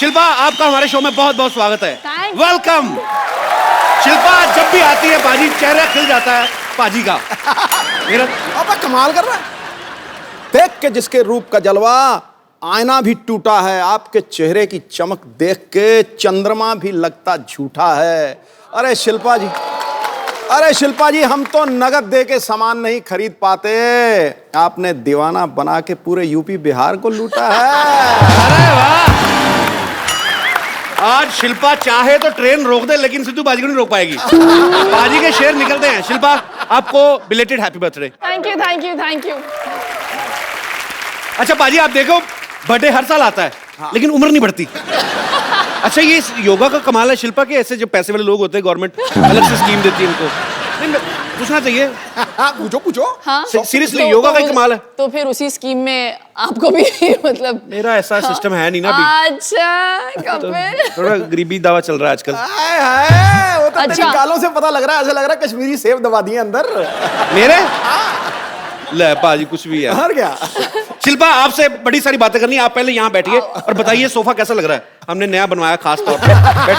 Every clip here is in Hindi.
शिल्पा, आपका हमारे शो में बहुत बहुत स्वागत है। Thank you. वेलकम। शिल्पा जब भी आती है पाजी चेहरा खिल जाता है पाजी का। मेरा अब कमाल कर रहा है। देख के जिसके रूप का जलवा आईना भी टूटा है, आपके चेहरे की चमक देख के चंद्रमा भी लगता झूठा है। अरे शिल्पा जी, हम तो नगद दे के सामान नहीं खरीद पाते, आपने दीवाना बना के पूरे यूपी बिहार को लूटा है। अरे वाह, आज शिल्पा चाहे तो ट्रेन रोक दे लेकिन सिद्धू बाजी को नहीं रोक पाएगी। बाजी के शेर निकलते हैं। शिल्पा, आपको belated happy birthday. Thank you thank you thank you. अच्छा बाजी, आप देखो बर्थडे हर साल आता है लेकिन उम्र नहीं बढ़ती। अच्छा, ये योगा का कमाल है शिल्पा के। ऐसे जो पैसे वाले लोग होते हैं गवर्नमेंट अलग से स्कीम देती है इनको। नहीं, पूछना चाहिए। पूछो। हाँ, सीरियसली योगा का ही कमाल है। तो फिर उसी स्कीम में आपको भी मतलब मेरा ऐसा सिस्टम है नहीं ना अभी। अच्छा कपिल, थोड़ा गरीबी दावा चल रहा है आजकल। हाय, वो तो अच्छा। तेरी गालों से पता लग रहा है, ऐसा लग रहा है कश्मीरी सेब दबा दिए अंदर। मेरे ले पाजी कुछ भी है। और क्या। शिल्पा, आपसे बड़ी सारी बातें करनी है। आप पहले यहाँ बैठिए और बताइए सोफा कैसा लग रहा है। हमने नया बनवाया खास तौर पे।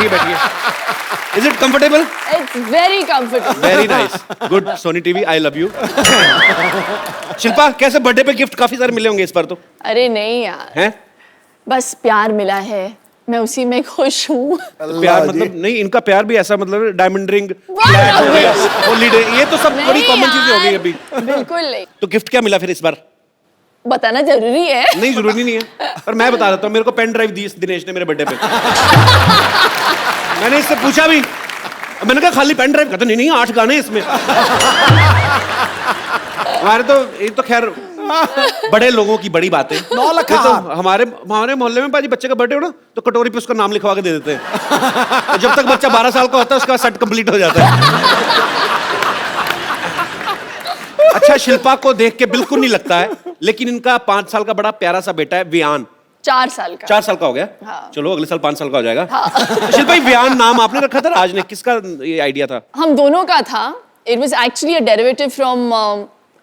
बैठिए। Is it comfortable? It's very comfortable. Very nice, good. Sony TV, I love you. Shilpa, कैसे बर्थडे पे गिफ्ट काफी सारे मिले होंगे इस बार तो? अरे नहीं यार, हैं? बस प्यार मिला है, मैं उसी में खुश हूँ। प्यार मतलब नहीं, इनका प्यार भी ऐसा मतलब डायमंड रिंग, वाह, हॉलीडे, ये तो सब बड़ी नहीं कॉमन चीजें हो गई यार, अभी। बिल्कुल नहीं। तो गिफ्ट क्या मिला फिर इस बार? बताना जरूरी है? नहीं, जरूरी नहीं है, पर मैं बता देता हूँ। मेरे को पेन ड्राइव दी दिनेश ने मेरे बर्थडे पे। मैंने इससे पूछा भी, मैंने कहा खाली पेन ड्राइव? कहता नहीं 8 गाने इसमें। हमारे तो ये तो खैर बड़े लोगों की बड़ी बात है। 9 लाख तो हमारे मोहल्ले में पाजी बच्चे का बर्थडे हो ना तो कटोरी पे उसका नाम लिखवा के दे देते हैं। तो जब तक बच्चा 12 साल का होता है उसका सेट कंप्लीट हो जाता है। अच्छा, शिल्पा को देख के बिल्कुल नहीं लगता है, लेकिन इनका 5 साल का बड़ा प्यारा सा बेटा है वियान। 4 साल का। 4 साल का हो गया। हाँ। चलो अगले साल 5 साल का हो जाएगा। हाँ। तो शिल्पा, वियान नाम आपने रखा था राज ने, किसका ये आइडिया था? हम दोनों का था। It was actually a derivative from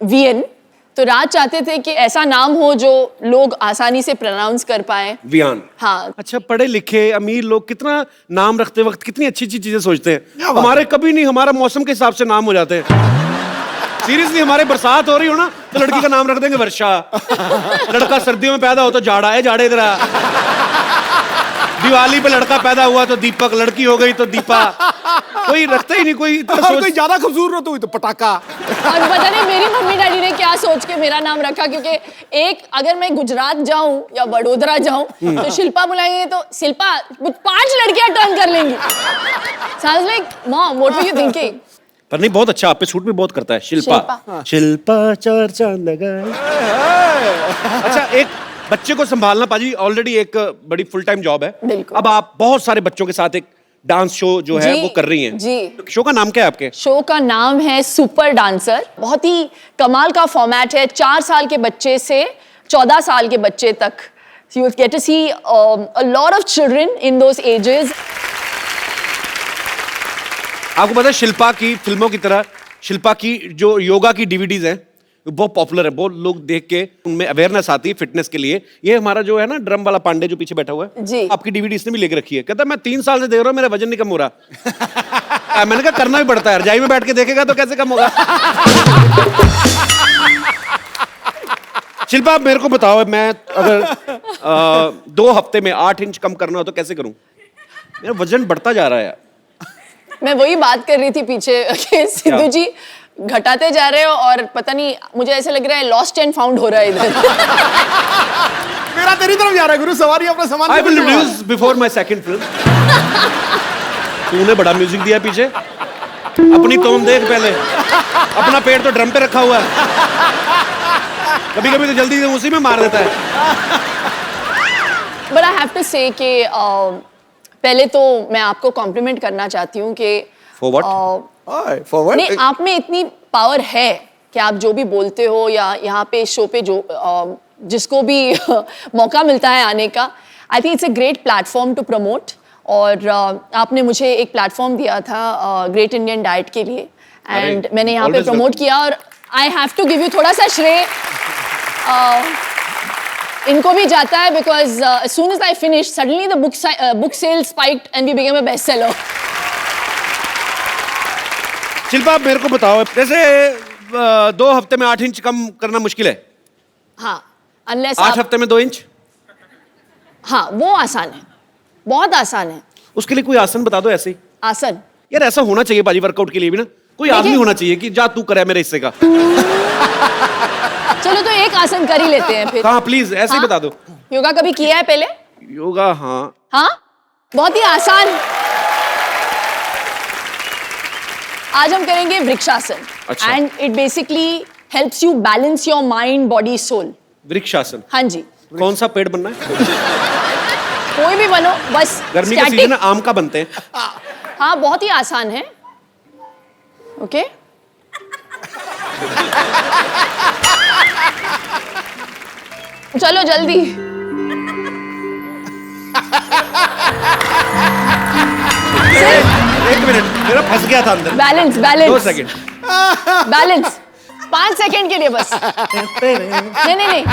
VN. तो राज चाहते थे कि ऐसा नाम हो जो लोग आसानी से प्रोनाउंस कर पाए। वियान। हाँ। अच्छा, पढ़े लिखे अमीर लोग कितना नाम रखते वक्त कितनी अच्छी अच्छी चीजें सोचते हैं। हमारे कभी नहीं, हमारा मौसम के हिसाब से नाम हो जाते हैं। सीरियसली, हमारे बरसात हो रही हो ना तो लड़की का नाम रख देंगे वर्षा। लड़का सर्दियों में पैदा हो तो जाड़ा है, जाड़े इधर आ। दिवाली पे लड़का पैदा हुआ तो दीपक, लड़की हो गई तो दीपा। कोई रखता ही नहीं कोई। कोई ज्यादा खूबसूरत हुई तो पटाखा। और पता नहीं मेरी मम्मी डैडी ने क्या सोच के मेरा नाम रखा, क्योंकि एक अगर मैं गुजरात जाऊं या वडोदरा जाऊं तो शिल्पा बुलाएंगे तो शिल्पा 5 लड़कियां टर्न कर लेंगी। Sounds like mom, what were you thinking? पर नहीं, बहुत अच्छा, आप पे सूट भी बहुत करता है। शिल्पा, शिल्पा 4 चांद लगाए। अच्छा, एक बच्चे को संभालना पाजी ऑलरेडी एक बड़ी फुल टाइम जॉब है। बिल्कुल। अब आप बहुत सारे बच्चों के साथ एक डांस शो जो है वो कर रही हैं। जी। तो शो का नाम क्या है आपके? शो का नाम है सुपर डांसर। बहुत ही कमाल का फॉर्मेट है। 4 साल के बच्चे से 14 साल के बच्चे तक। So you get to see a lot of children in those ages. आपको पता है शिल्पा की फिल्मों की तरह शिल्पा की जो योगा की डीवीडीज हैं बहुत पॉपुलर है। बहुत लोग देख के उनमें अवेयरनेस आती है फिटनेस के लिए। ये हमारा जो है ना ड्रम वाला पांडे जो पीछे बैठा हुआ है जी, आपकी डीवीडी इसने भी लेके रखी है। कहता मैं 3 साल से देख रहा हूँ, मेरा वजन नहीं कम हो रहा। मैंने कहा करना भी पड़ता है, रजाई में बैठ के देखेगा तो कैसे कम होगा। शिल्पा, मेरे को बताओ, मैं अगर 2 हफ्ते में 8 इंच कम करना हो तो कैसे करूं? मेरा वजन बढ़ता जा रहा है। मैं वही बात कर रही थी पीछे कि सिद्धू जी घटाते जा रहे हो और पता नहीं, मुझे ऐसा लग रहा है लॉस्ट एंड फाउंड हो रहा है इधर। मेरा तेरी तरफ जा रहा है गुरु, सवारी अपना सामान। I will reduce before my second film. तूने बड़ा म्यूजिक दिया पीछे। अपनी टोन देख पहले, अपना पेड़ तो ड्रम पे रखा हुआ है। कभी कभी तो जल्दी से उसी में मार देता है। But I have to say कि पहले तो मैं आपको कॉम्प्लीमेंट करना चाहती हूँ कि For what? नहीं, आप में इतनी पावर है कि आप जो भी बोलते हो या यहाँ पे शो पे जो जिसको भी मौका मिलता है आने का, I think it's a great platform to promote. और आपने मुझे एक प्लेटफॉर्म दिया था ग्रेट इंडियन डाइट के लिए, एंड मैंने यहाँ पे प्रमोट किया और I have to give you थोड़ा सा श्रेय। इनको भी जाता है because as soon as I finished, suddenly the book sales spiked and we became a bestseller. Shilpa आप मेरे को बताओ, जैसे 2 हफ्ते में 8 इंच कम करना मुश्किल है, हाँ, unless 8 हफ्ते में 2 इंच, हाँ वो आसान है, बहुत आसान है. उसके लिए कोई आसन बता दो ऐसे ही. आसन यार ऐसा होना चाहिए बाजी, वर्कआउट के लिए भी ना कोई आदमी होना चाहिए कि जा तू करे मेरे हिस्से का. चलो तो एक आसन कर ही लेते हैं फिर. हाँ प्लीज ऐसे ही बता दो. योगा कभी किया है पहले? योगा हाँ. हाँ, बहुत ही आसान. आज हम करेंगे वृक्षासन. अच्छा. And it basically helps you balance your mind, body, soul. Vrikshasana. हाँ जी. कौन सा पेड़ बनना है? कोई भी बनो, बस गर्मी का सीजन है, आम का बनते हैं. हाँ, बहुत ही आसान है. ओके चलो जल्दी. एक मिनट, मेरा फंस गया था अंदर. Balance 2 balance second. Balance 5 second के लिए बस. नहीं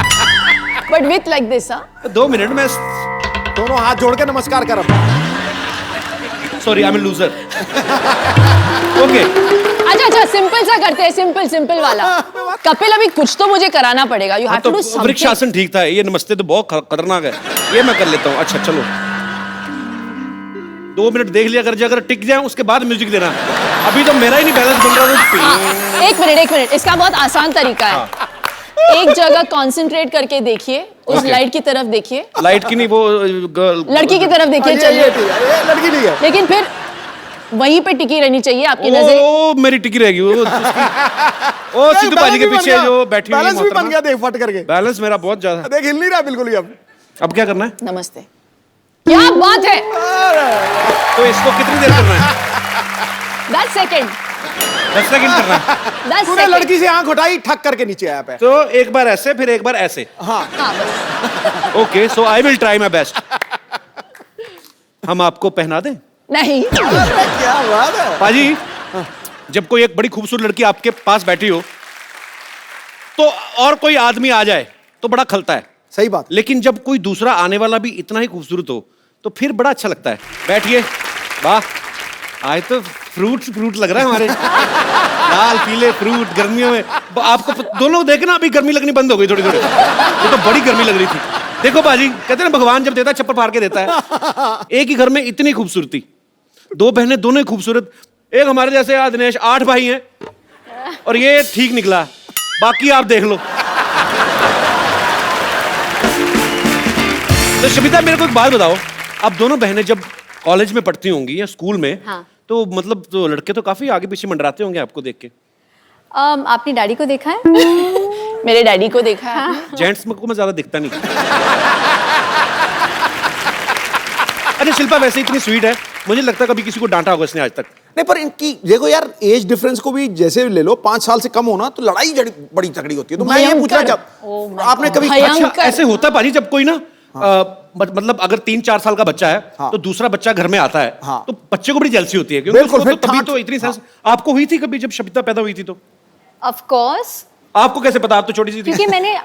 but with like this. 2 minute में. दोनों हाथ जोड़ के नमस्कार कर. Sorry I am loser. Okay अच्छा सिंपल सा करते हैं, सिंपल वाला. कपिल अभी कुछ तो मुझे कराना पड़ेगा. You have to do something. Vrikshasana ठीक था, ये नमस्ते तो बहुत खतरनाक है, ये मैं कर लेता हूँ. अच्छा चलो 2 मिनट देख लिया अगर टिक जाए उसके बाद म्यूजिक देना. अभी तो मेरा ही नहीं बैलेंस बन रहा. एक मिनट इसका बहुत आसान तरीका है. एक जगह कंसंट्रेट करके देखिए, उस लाइट की तरफ देखिए. लाइट की नहीं, वो लड़की की तरफ देखिए. चलिए लड़की नहीं है, लेकिन फिर वहीं पे टिकी रहनी चाहिए आपकी नजर. ओ मेरी टिकी रहेगी वो. ओ सिद्धू बाजी के पीछे जो बैठी हुई है. बैलेंस भी बन गया, देख फट करके. बैलेंस मेरा बहुत ज्यादा. देख हिल नहीं रहा बिल्कुल ही. अब क्या करना है? नमस्ते. क्या बात है. तो इसको कितनी देर करना है? 10 सेकंड. 10 सेकंड करना है. 10 तूने लड़की से आंख उठाई, ठक करके नीचे आया पे. तो एक बार ऐसे, फिर एक बार ऐसे. हाँ बस. Okay so I will try my best. हम आपको पहना दें? नहीं. क्या बात है पाजी. जब कोई एक बड़ी खूबसूरत लड़की आपके पास बैठी हो तो और कोई आदमी आ जाए तो बड़ा खलता है. सही बात. लेकिन जब कोई दूसरा आने वाला भी इतना ही खूबसूरत हो तो फिर बड़ा अच्छा लगता है. बैठिए. वाह, आज तो फ्रूट लग रहा है हमारे. लाल पीले फ्रूट गर्मियों में. आपको दोनों देखे ना, अभी गर्मी लगनी बंद हो गई थोड़ी. ये तो बड़ी गर्मी लग रही थी. देखो बाजी, कहते हैं ना भगवान जब देता है चप्पल फाड़ के देता है. एक ही घर में इतनी खूबसूरती, 2 बहनें दोनों ही खूबसूरत. एक हमारे जैसे दिनेश 8 भाई हैं और ये ठीक निकला, बाकी आप देख लो. तो शमिता मेरे को एक बात बताओ, अब दोनों बहनें जब कॉलेज में पढ़ती होंगी या स्कूल में, हाँ. तो मतलब तो लड़के तो काफी आगे पीछे मंडराते होंगे आपको देख के. आपने डैडी को देखा है? मेरे डैडी को देखा है. जेंट्स को मैं ज्यादा दिखता नहीं. अच्छा शिल्पा वैसे इतनी स्वीट है, मुझे लगता है कभी किसी को डांटा होगा इसने आज तक. नहीं पर इनकी देखो यार, एज डिफरेंस को भी जैसे ले लो, 5 साल से कम होना तो लड़ाई बड़ी तगड़ी होती है. तो मैं ये पूछना जब आपने कभी अच्छा ऐसे होता है पाजी, जब कोई ना मतलब अगर 3-4 साल का बच्चा है, हाँ. तो दूसरा बच्चा घर में आता है, हाँ. तो बच्चे को बड़ी जेलसी होती है क्योंकि बिल्कुल, उसको फिर तो तभी ठाठ- तो इतनी सेंस. आपको हुई थी कभी जब शमिता पैदा हुई थी तो? Of course. आपको कैसे पता, आप तो छोटी सी थी. क्योंकि मैंने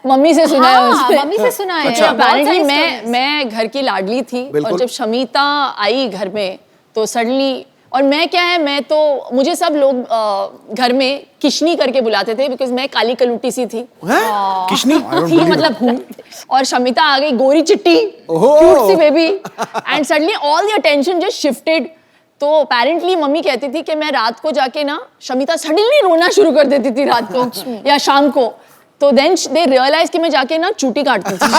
मम्मी से सुना है. हाँ, मम्मी से सुना है. अच्छा. बहुत सारी Apparently stories. मैं घर की लाडली थी. बिल्कुल. और जब शमिता आई घर में तो सडनली, और मैं क्या है, मैं तो मुझे सब लोग घर में किशनी करके बुलाते थे बिकॉज मैं काली कलूटी सी थी. हैं? किशनी थी मतलब हूँ. और शमिता आ गई गोरी चिट्टी, ओहो. क्यूट सी baby, and suddenly all the attention just shifted. तो अपेरेंटली मम्मी कहती थी कि मैं रात को जाके ना, शमिता सडनली रोना शुरू कर देती थी रात को या शाम को. तो देन दे रियलाइज कि मैं जाके ना चूटी काटती थी.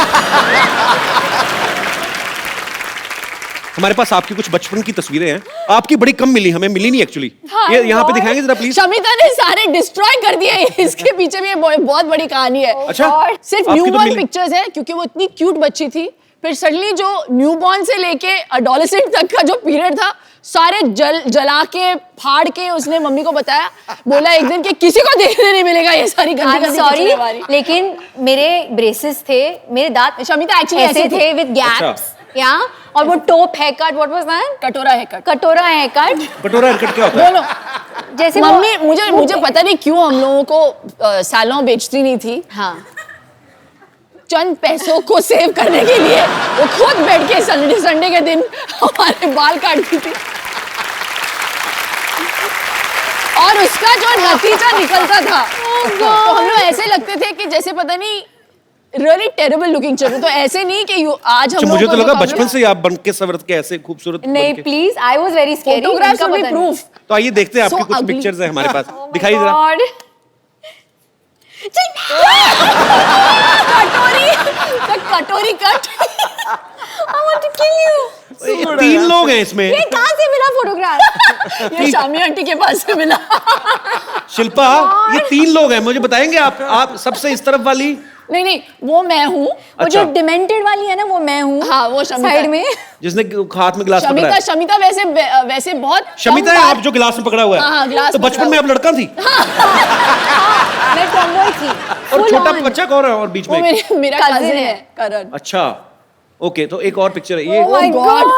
हमारे पास आपकी कुछ बचपन की तस्वीरें हैं. आपकी बड़ी कम मिली, हमें मिली नहीं एक्चुअली. ये यहाँ पे दिखाएंगे जरा प्लीज. शमिता ने सारे डिस्ट्रॉय कर दिए. इसके पीछे भी ये बहुत बड़ी कहानी है. अच्छा. सिर्फ आपकी तो न्यूबॉर्न मिली. पिक्चर्स है क्योंकि वो इतनी क्यूट बच्ची थी. फिर सडनली जो न्यूबॉर्न से लेके एडोलेसेंट तक का जो पीरियड था, सारे जला के फाड़ के उसने मम्मी को बताया. बोला एक दिन कि किसी को देखने नहीं मिलेगा ये सारी गंदी सॉरी, पिक्चरें हमारी. लेकिन मेरे ब्रेसेस थे, मेरे दांत शमिता एक्चुअली ऐसे थे विद गैप्स. या और वो top hair cut, what was that? कटोरा है कट. कटोरा हेयर कट. कटोरा हेयरकट क्या होता है? दोनों. जैसे मम्मी मुझे पता नहीं क्यों हम लोगों को सैलून बेचती नहीं थी. हाँ. चंद पैसों को सेव करने के लिए वो खुद बैठ के संडे के दिन हमारे बाल काटती थी और उसका जो नतीजा निकलता था तो हम लोग ऐसे लगते थे कि जैसे पता नहीं रियली टेरेबल लुकिंग चल तो ऐसे नहीं कि आज हम मुझे तो लगा बचपन से आप बन के संवरत के ऐसे खूबसूरत नहीं please I was very scary photographs में प्रूफ तो आइए देखते हैं आपकी So कुछ ugly. पिक्चर्स हैं हमारे पास दिखाइए जरा कटोरी cut I want to kill you ये 3 लोग हैं इसमें ये कहां से मिला फोटोग्राफ ये शामी आंटी के पास से मिला शिल्पा ये 3 लोग हैं मुझे बताएंगे आप सबसे इस तरफ वाली नहीं वो मैं हूँ वो जो डिमेंटेड वाली है ना वो मैं हूँ हाँ वो शमिता साइड में जिसने हाथ में गिलास पकड़ा है शमिता वैसे बहुत शमिता है आप जो गिलास में पकड़ा हुआ है हाँ, गिलास तो बचपन में आप लड़का थी मैं टॉमबॉय थी और छोटा बच्चा कौन है और बीच वो में मेरा Cousin कजिन है। है करण अच्छा ओके तो एक और पिक्चर है ये Oh my God!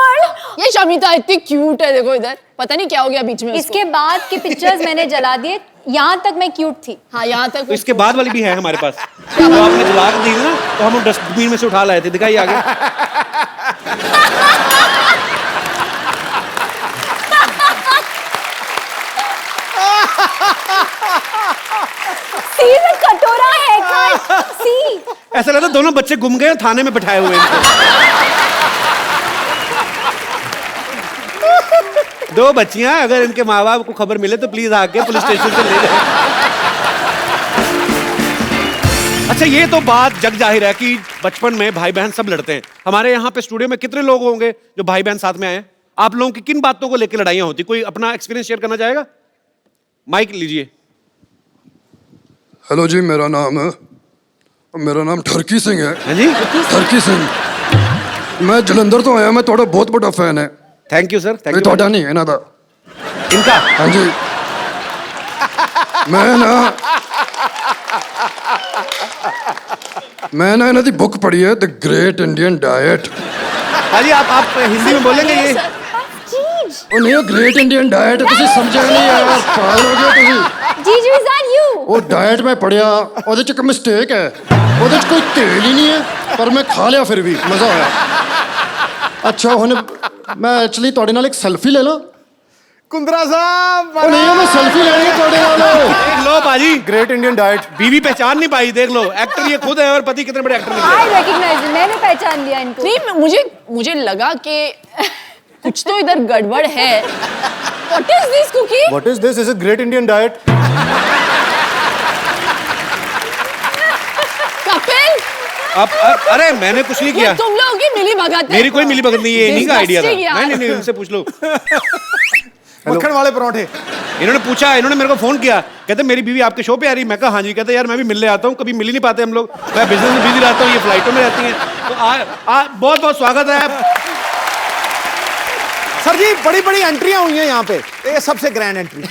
ये शमिता इतनी क्यूट है देखो इधर पता नहीं क्या हो गया बीच में उसको। इसके बाद के पिक्चर्स मैंने जला दिए यहाँ तक मैं क्यूट थी हाँ यहाँ तक तो इसके बाद वाली भी है हमारे पास तो आपने जला के दी ना तो हम डस्टबिन में से उठा लाए थे दिखाइए आगे सी द कटोरा है कट सी ऐसा लगता है दोनों बच्चे गुम गए थाने में बैठाए हुए हैं दो बच्चियां अगर इनके माँ बाप को खबर मिले तो प्लीज आके पुलिस स्टेशन से ले जाए अच्छा ये तो बात जग जाहिर है कि बचपन में भाई बहन सब लड़ते हैं हमारे यहाँ पे स्टूडियो में कितने लोग होंगे जो भाई बहन साथ में आए हैं आप लोगों की किन बातों को लेकर लड़ाइयाँ होती कोई अपना एक्सपीरियंस शेयर करना चाहेगा माइक लीजिए हेलो जी मेरा नाम ठरकी सिंह है हाँ जी ठरकी सिंह मैं जलंधर तो आया मैं थोड़ा बहुत बड़ा फैन है थैंक यू सर थैंक ये यू ਤੁਹਾਡਾ नहीं है ना दा इनका हाँ जी मैं ना इन्हों की बुक पढ़ी है द ग्रेट इंडियन डाइट हाँ जी आप हिंदी में बोलेंगे ये ਉਹ ਨਹੀਂ ਉਹ ਗ੍ਰੇਟ ਇੰਡੀਅਨ ਡਾਈਟ ਤੁਸੀਂ ਸਮਝਿਆ ਨਹੀਂ ਯਾਰ ਪਾਗਲ ਹੋ ਗਏ ਤੁਸੀਂ जीजू इज दैट यू ਉਹ ਡਾਈਟ ਮੈਂ ਪੜਿਆ ਉਹਦੇ ਚ ਇੱਕ ਮਿਸਟੇਕ ਹੈ ਉਹਦੇ ਚ ਕੋਈ ਤੇਲ ਹੀ ਨਹੀਂ ਹੈ ਪਰ ਮੈਂ ਖਾ ਲਿਆ ਫਿਰ ਵੀ ਮਜ਼ਾ ਆਇਆ ਅੱਛਾ ਹੁਣ ਮੈਂ ਐਕਚੁਅਲੀ ਤੁਹਾਡੇ ਨਾਲ ਇੱਕ ਸੈਲਫੀ ਲੈ ਲਾਂ कुंद्रा साहब ਉਹ ਨਹੀਂ ਮੈਂ ਸੈਲਫੀ ਲੈਣੀ ਹੈ ਤੁਹਾਡੇ ਨਾਲ देख लो पाजी ग्रेट इंडियन डाइट बीवी पहचान नहीं पाई देख लो एक्टर ये खुद है और पति कितने बड़े एक्टर निकले आई रिकॉग्नाइज मैंने पहचान लिया इनको नहीं मुझे लगा कि कुछ तो इधर गड़बड़ है what is this cookie what is this is a great Indian diet Kapil अब अरे मैंने कुछ नहीं ये किया तुम लोगों की मिली भगत है मेरी कोई मिली भगत नहीं है इन्हीं का आइडिया था Disgusting यार। नहीं इनसे पूछ लो मक्खन वाले पराठे इन्होंने पूछा इन्होंने मेरे को फोन किया कहते मेरी बीवी आपके शो पे आ रही मैं कहा हाँ जी कहते यार मैं भी मिलने आता हूँ कभी मिल ही नहीं पाते हम लोग मैं बिजनेस में बिजी रहता हूँ ये फ्लाइटों में रहती हैं तो बहुत बहुत स्वागत है सर जी बड़ी बड़ी एंट्रियां हुई हैं यहाँ पे ये सबसे grand entry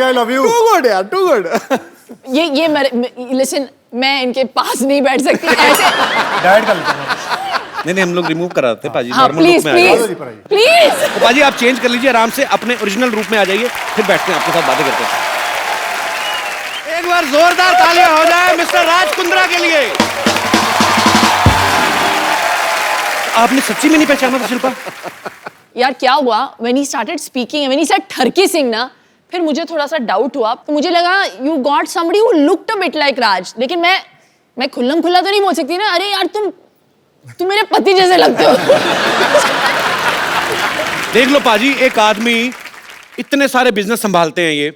I love you too good यार टू गुड ये लिसन मैं इनके पास नहीं बैठ सकती ऐसे डाइट कर नहीं हम लोग रिमूव कराते पाजी हाँ नॉर्मल प्लीज रूप में आ जाइए। प्लीज प्लीज तो पाजी आप चेंज कर लीजिए आराम से अपने ओरिजिनल रूप में आ जाइए फिर बैठते हैं आपके साथ बातें करते हैं एक बार जोरदार तालियां हो जाए मिस्टर राज कुंद्रा के लिए आपने सच्ची में नहीं पहचाना था शिल्पा यार क्या हुआ when he started speaking when he said ठरकी सिंह ना फिर मुझे थोड़ा सा डाउट हुआ तो मुझे लगा you got somebody who looked a bit like Raj लेकिन मैं खुल्लम खुल्ला तो नहीं बोल सकती ना अरे यार तुम मेरे पति जैसे लगते हो देख लो पाजी एक आदमी इतने सारे बिजनेस संभालते हैं ये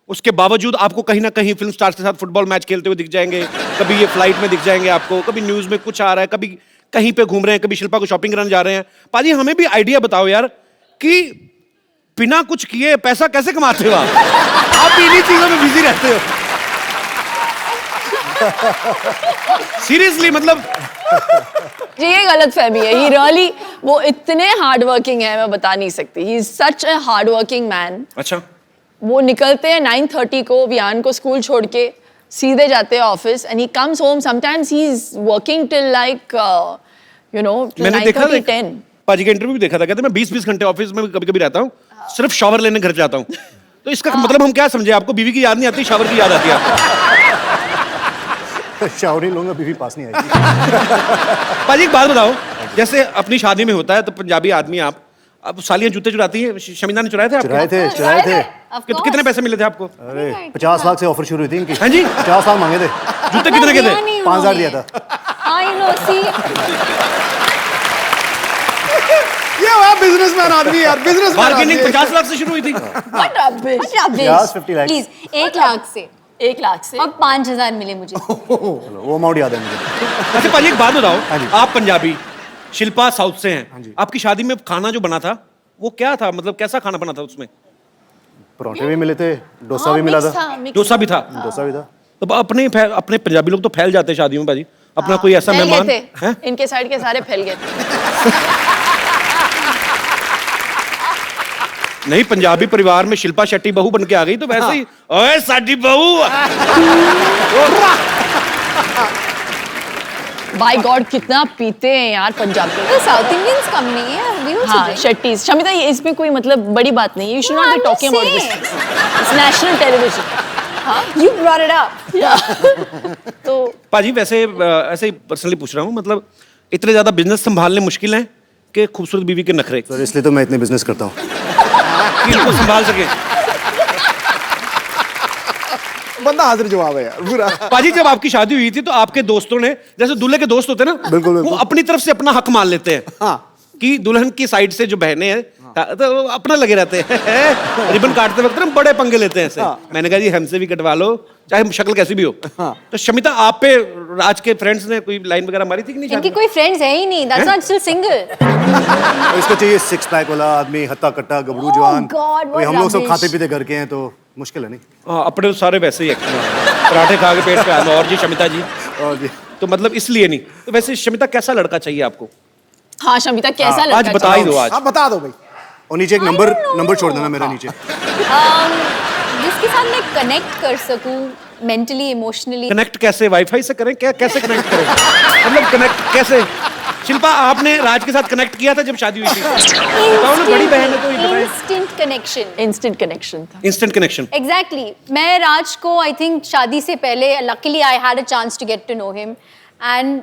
उसके बावजूद आपको कहीं ना कहीं फिल्म स्टार्स के साथ फुटबॉल मैच खेलते हुए दिख जाएंगे कभी ये फ्लाइट में दिख जाएंगे आपको कभी न्यूज में कुछ आ रहा है कभी कहीं पे घूम रहे हैं कभी शिल्पा को शॉपिंग कराने जा रहे हैं पाजी हमें भी आइडिया बताओ यार कि बिना कुछ किए पैसा कैसे कमाते हो आप इन्हीं चीजों में बिजी रहते हो सीरियसली मतलब जी ये गलत फहमी है ही रियली वो इतने हार्ड वर्किंग है मैं बता नहीं सकती he is such a hard working man अच्छा वो निकलते हैं 9:30 को वियान को स्कूल छोड़ के सीधे जाते हैं office and he comes home sometimes he is working till like you know मैंने देखा 9:30-10 पाजी का इंटरव्यू भी देखा था कहते मैं 20-20 घंटे ऑफिस में कभी कभी रहता हूँ सिर्फ शावर लेने घर जाता हूँ तो इसका मतलब हम क्या समझे आपको बीवी की याद नहीं आती शावर की याद आती है आपको शावर नहीं लूंगा, बीवी पास नहीं आएगी। पाजी एक बात बताओ, जैसे अपनी शादी में होता है तो पंजाबी आदमी आप, अब सालियां जूते चुराती हैं, शमीना ने चुराए थे आपके? चुराए थे। कितने पैसे मिले थे आपको? अरे 50 लाख से ऑफर शुरू हुई थी इनकी। हाँ जी, 50 लाख मांगे थे। जूते कितने के थे? 5000 दिया था। आई नो, सी ये हुआ बिजनेसमैन आदमी यार, बिजनेसमैन। बार्गेनिंग 50 लाख से शुरू हुई थी। What rubbish. 50 lakh. Please 1 lakh से 1 लाख से अब 5000 मिले मुझे। चलो वो अमाउंट याद है मुझे। अच्छा पाजी एक बात बताओ, हाँ जी। आप पंजाबी, शिल्पा साउथ से हैं, हाँ जी। आपकी शादी में खाना जो बना था वो क्या था, मतलब कैसा खाना बना था उसमें? पराठे भी मिले थे, डोसा भी मिला था। डोसा भी था। डोसा भी था। तो अपने पंजाबी लोग तो फैल जाते हैं शादियों में पाजी, अपना कोई ऐसा फैल गए मेहमान थे, हैं? इनके साइड के सारे फैल गए थे। नहीं, पंजाबी परिवार में शिल्पा शेट्टी बहू बन के आ गई तो वैसे ही, ओए साडी बहू। बाय गॉड कितना पीते हैं यार पंजाबी। तो साउथ इंडियंस कम नहीं है, we also हाँ, drink. शेट्टीज। शमिता, ये इसमें कोई मतलब बड़ी बात नहीं है, you should not be I'm talking just about this. saying. It's national television. You brought it up. तो पाजी वैसे ऐसे ही पर्सनली पूछ रहा हूँ, मतलब इतने ज्यादा बिजनेस संभालने मुश्किल हैं कि खूबसूरत बीवी के नखरे सर इसलिए तो मैं इतने बिजनेस करता हूँ। कि इनको संभाल सके। बंदा हाजिर जवाब है यार पूरा। पाजी जब आपकी शादी हुई थी तो आपके दोस्तों ने, जैसे दूल्हे के दोस्त होते हैं ना, बिल्कुल, बिल्कुल। वो अपनी तरफ से अपना हक मान लेते हैं। हाँ। कि दुल्हन की साइड से जो बहनें हैं तो वो अपना लगे रहते हैं। रिबन काटते वक्त ना बड़े पंगे लेते हैं ऐसे। मैंने कहा जी हमसे भी कटवा लो, चाहे शक्ल कैसी भी हो। तो शमिता, आप पे राज के फ्रेंड्स ने कोई लाइन वगैरह मारी थी कि नहीं शादी इनकी में? कोई फ्रेंड्स है ही नहीं, that's not still single. और इसको चाहिए 6 पैक वाला आदमी, हत्ता कट्टा गबरू जवान। God, what भाई हम लोग सब rubbish. खाते पीते घर के हैं तो मुश्किल है नहीं। हाँ, अपने तो सारे वैसे ही एक्चुअली पराठे खा के पेट पे आना। और जी शमिता जी, और जी तो मतलब इसलिए नहीं। तो वैसे शमिता कैसा लड़का चाहिए आपको? हाँ शमिता, कैसा आज लड़का बता ही दो आज। आप बता दो भाई। और नीचे एक नंबर छोड़ देना मेरा नीचे। जिसके साथ मैं कनेक्ट कर सकूं मेंटली, इमोशनली। कनेक्ट कैसे? वाईफाई से करें क्या? कैसे कनेक्ट करें? मतलब कनेक्ट कैसे? शिल्पा, आपने राज के साथ कनेक्ट किया था जब शादी हुई थी? बताओ ना, बड़ी बहन है तो ये बताएं। Instant connection. इंस्टेंट कनेक्शन था। Instant connection. एग्जैक्टली मैं राज को आई थिंक शादी से पहले luckily I had a chance to get to know him and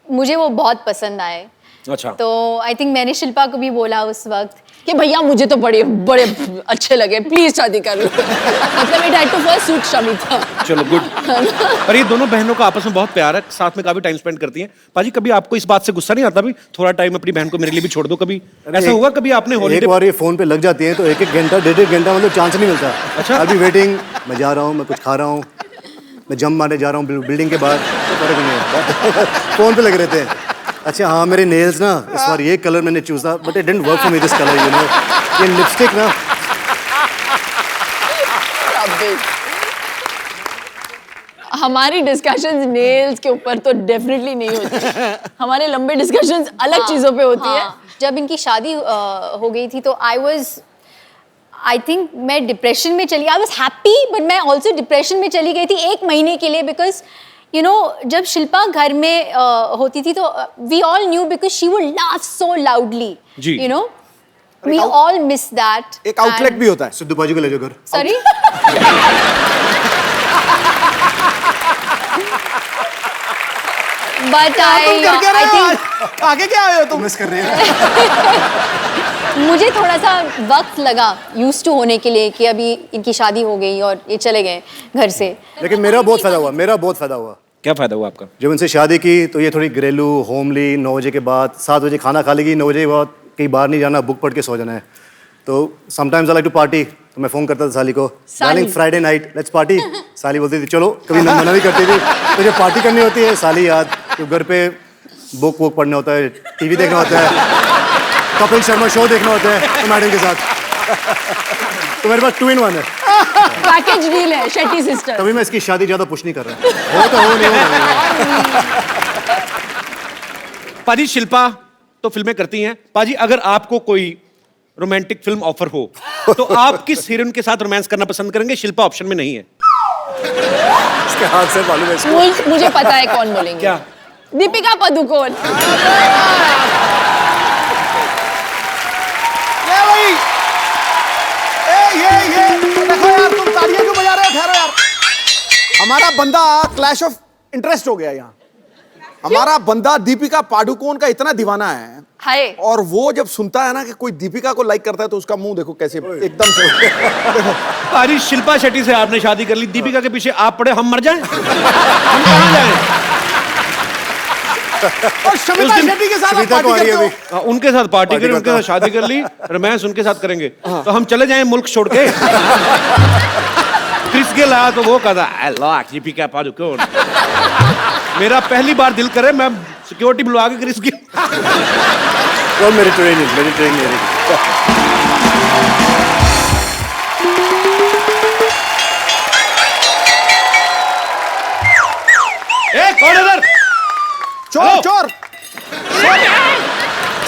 मुझे वो बहुत पसंद आए। अच्छा। तो आई थिंक मैंने शिल्पा को भी बोला उस वक्त कि भैया मुझे तो बड़े बड़े अच्छे लगे, प्लीज शादी कर लो। मतलब it had to first suit Shamita. चलो गुड। पर ये दोनों बहनों का आपस में बहुत प्यार है, साथ में काफी टाइम स्पेंड करती हैं। पाजी कभी आपको इस बात से गुस्सा नहीं आता भी थोड़ा टाइम अपनी बहन को मेरे लिए भी छोड़ दो? कभी ऐसा हुआ? कभी आपने एक हॉलीडे? बार ये फोन पे लग जाती है तो 1-1 घंटा 1.5 घंटा मतलब चांस नहीं मिलता। अच्छा। अभी वेटिंग, मैं जा रहा हूँ, मैं कुछ खा रहा हूँ, मैं जंप मारने जा रहा हूँ बिल्डिंग के बाहर, तो फर्क नहीं है। फोन पे लगे रहते हैं। अच्छा हाँ, मेरे नेल्स ना इस बार ये कलर मैंने चूज था but it didn't work for me this colour, you know. ये लिपस्टिक ना, हमारी डिस्कशंस नेल्स के ऊपर तो डेफिनेटली नहीं होती। हमारे लंबे डिस्कशंस अलग चीजों पे होती है। जब इनकी शादी हो गई थी तो आई थिंक मैं डिप्रेशन में चली, आई वॉज हैप्पी बट मैं ऑल्सो डिप्रेशन में चली गई थी 1 महीने के लिए बिकॉज यू नो जब शिल्पा घर में होती थी तो we all knew because she would laugh so loudly, जी। You know we all miss that. एक आउटलेट भी होता है। सिद्धू बाजी को ले जाओ घर। सॉरी बट आई थिंक आगे क्या आए हो तुम? मिस कर रही है। मुझे थोड़ा सा वक्त लगा यूज टू होने के लिए कि अभी इनकी शादी हो गई और ये चले गए घर से। लेकिन मेरा बहुत फायदा हुआ। क्या फायदा हुआ आपका? जब इनसे शादी की तो ये थोड़ी घरेलू, होमली, 9 बजे के बाद 7 बजे खाना खा लेगी, 9 बजे के बाद कहीं बाहर नहीं जाना, बुक पढ़ के सो जाना है। तो sometimes I like to party, तो मैं फोन करता था साली को, darling Friday night let's party. साली बोलती थी चलो, कभी मना भी करती थी। तो जब पार्टी करनी होती है साली याद, तो घर पे बुक वुक पढ़ना होता है, टीवी देखना होता है, कपिल शर्मा शो देखना होता है मैडम के साथ। तो मेरे पास 2 in 1 है। पैकेज डील है शेट्टी सिस्टर। तभी मैं इसकी शादी ज्यादा पुश नहीं कर रहा। हो तो हो, नहीं हो। पाजी शिल्पा तो फिल्में करती हैं। पाजी अगर आपको कोई रोमांटिक फिल्म ऑफर हो तो आप किस हीरोइन के साथ रोमांस करना पसंद करेंगे? शिल्पा ऑप्शन में नहीं है। इसके हाथ से मालूम है इसको। मुझे पता है कौन बोलेंगे। क्या? दीपिका पादुकोण। ये भाई, ये देखो यार, तुम तालियां क्यों बजा रहे हो? ठहरो यार। हमारा बंदा क्लैश ऑफ इंटरेस्ट हो गया यहाँ। हमारा बंदा दीपिका पादुकोण का इतना दीवाना है, हाय और वो जब सुनता है ना कि कोई दीपिका को लाइक करता है तो उसका मुंह देखो कैसे एकदम से देखो। अरे शिल्पा शेट्टी से आपने शादी कर ली, दीपिका के पीछे आप पड़े, हम मर जाएं? हम कहाँ जाएं? और शमिता शेट्टी के साथ आप शमिता को पार्टी आ रही है करते हो। हाँ, उनके साथ पार्टी करें, उनके साथ शादी कर ली, रोमांस उनके साथ करेंगे। तो हम चले जाएं मुल्क छोड़ के? क्रिस गेल आया तो वो कहता आई लाइक दीपिका पादुकोण। मेरा पहली बार दिल करे मैं सिक्योरिटी बुलवा के क्रिस गेल। वो मेडिटेरेनियन मेडिटेरेनियन। ए कौन इधर? चोर चोर।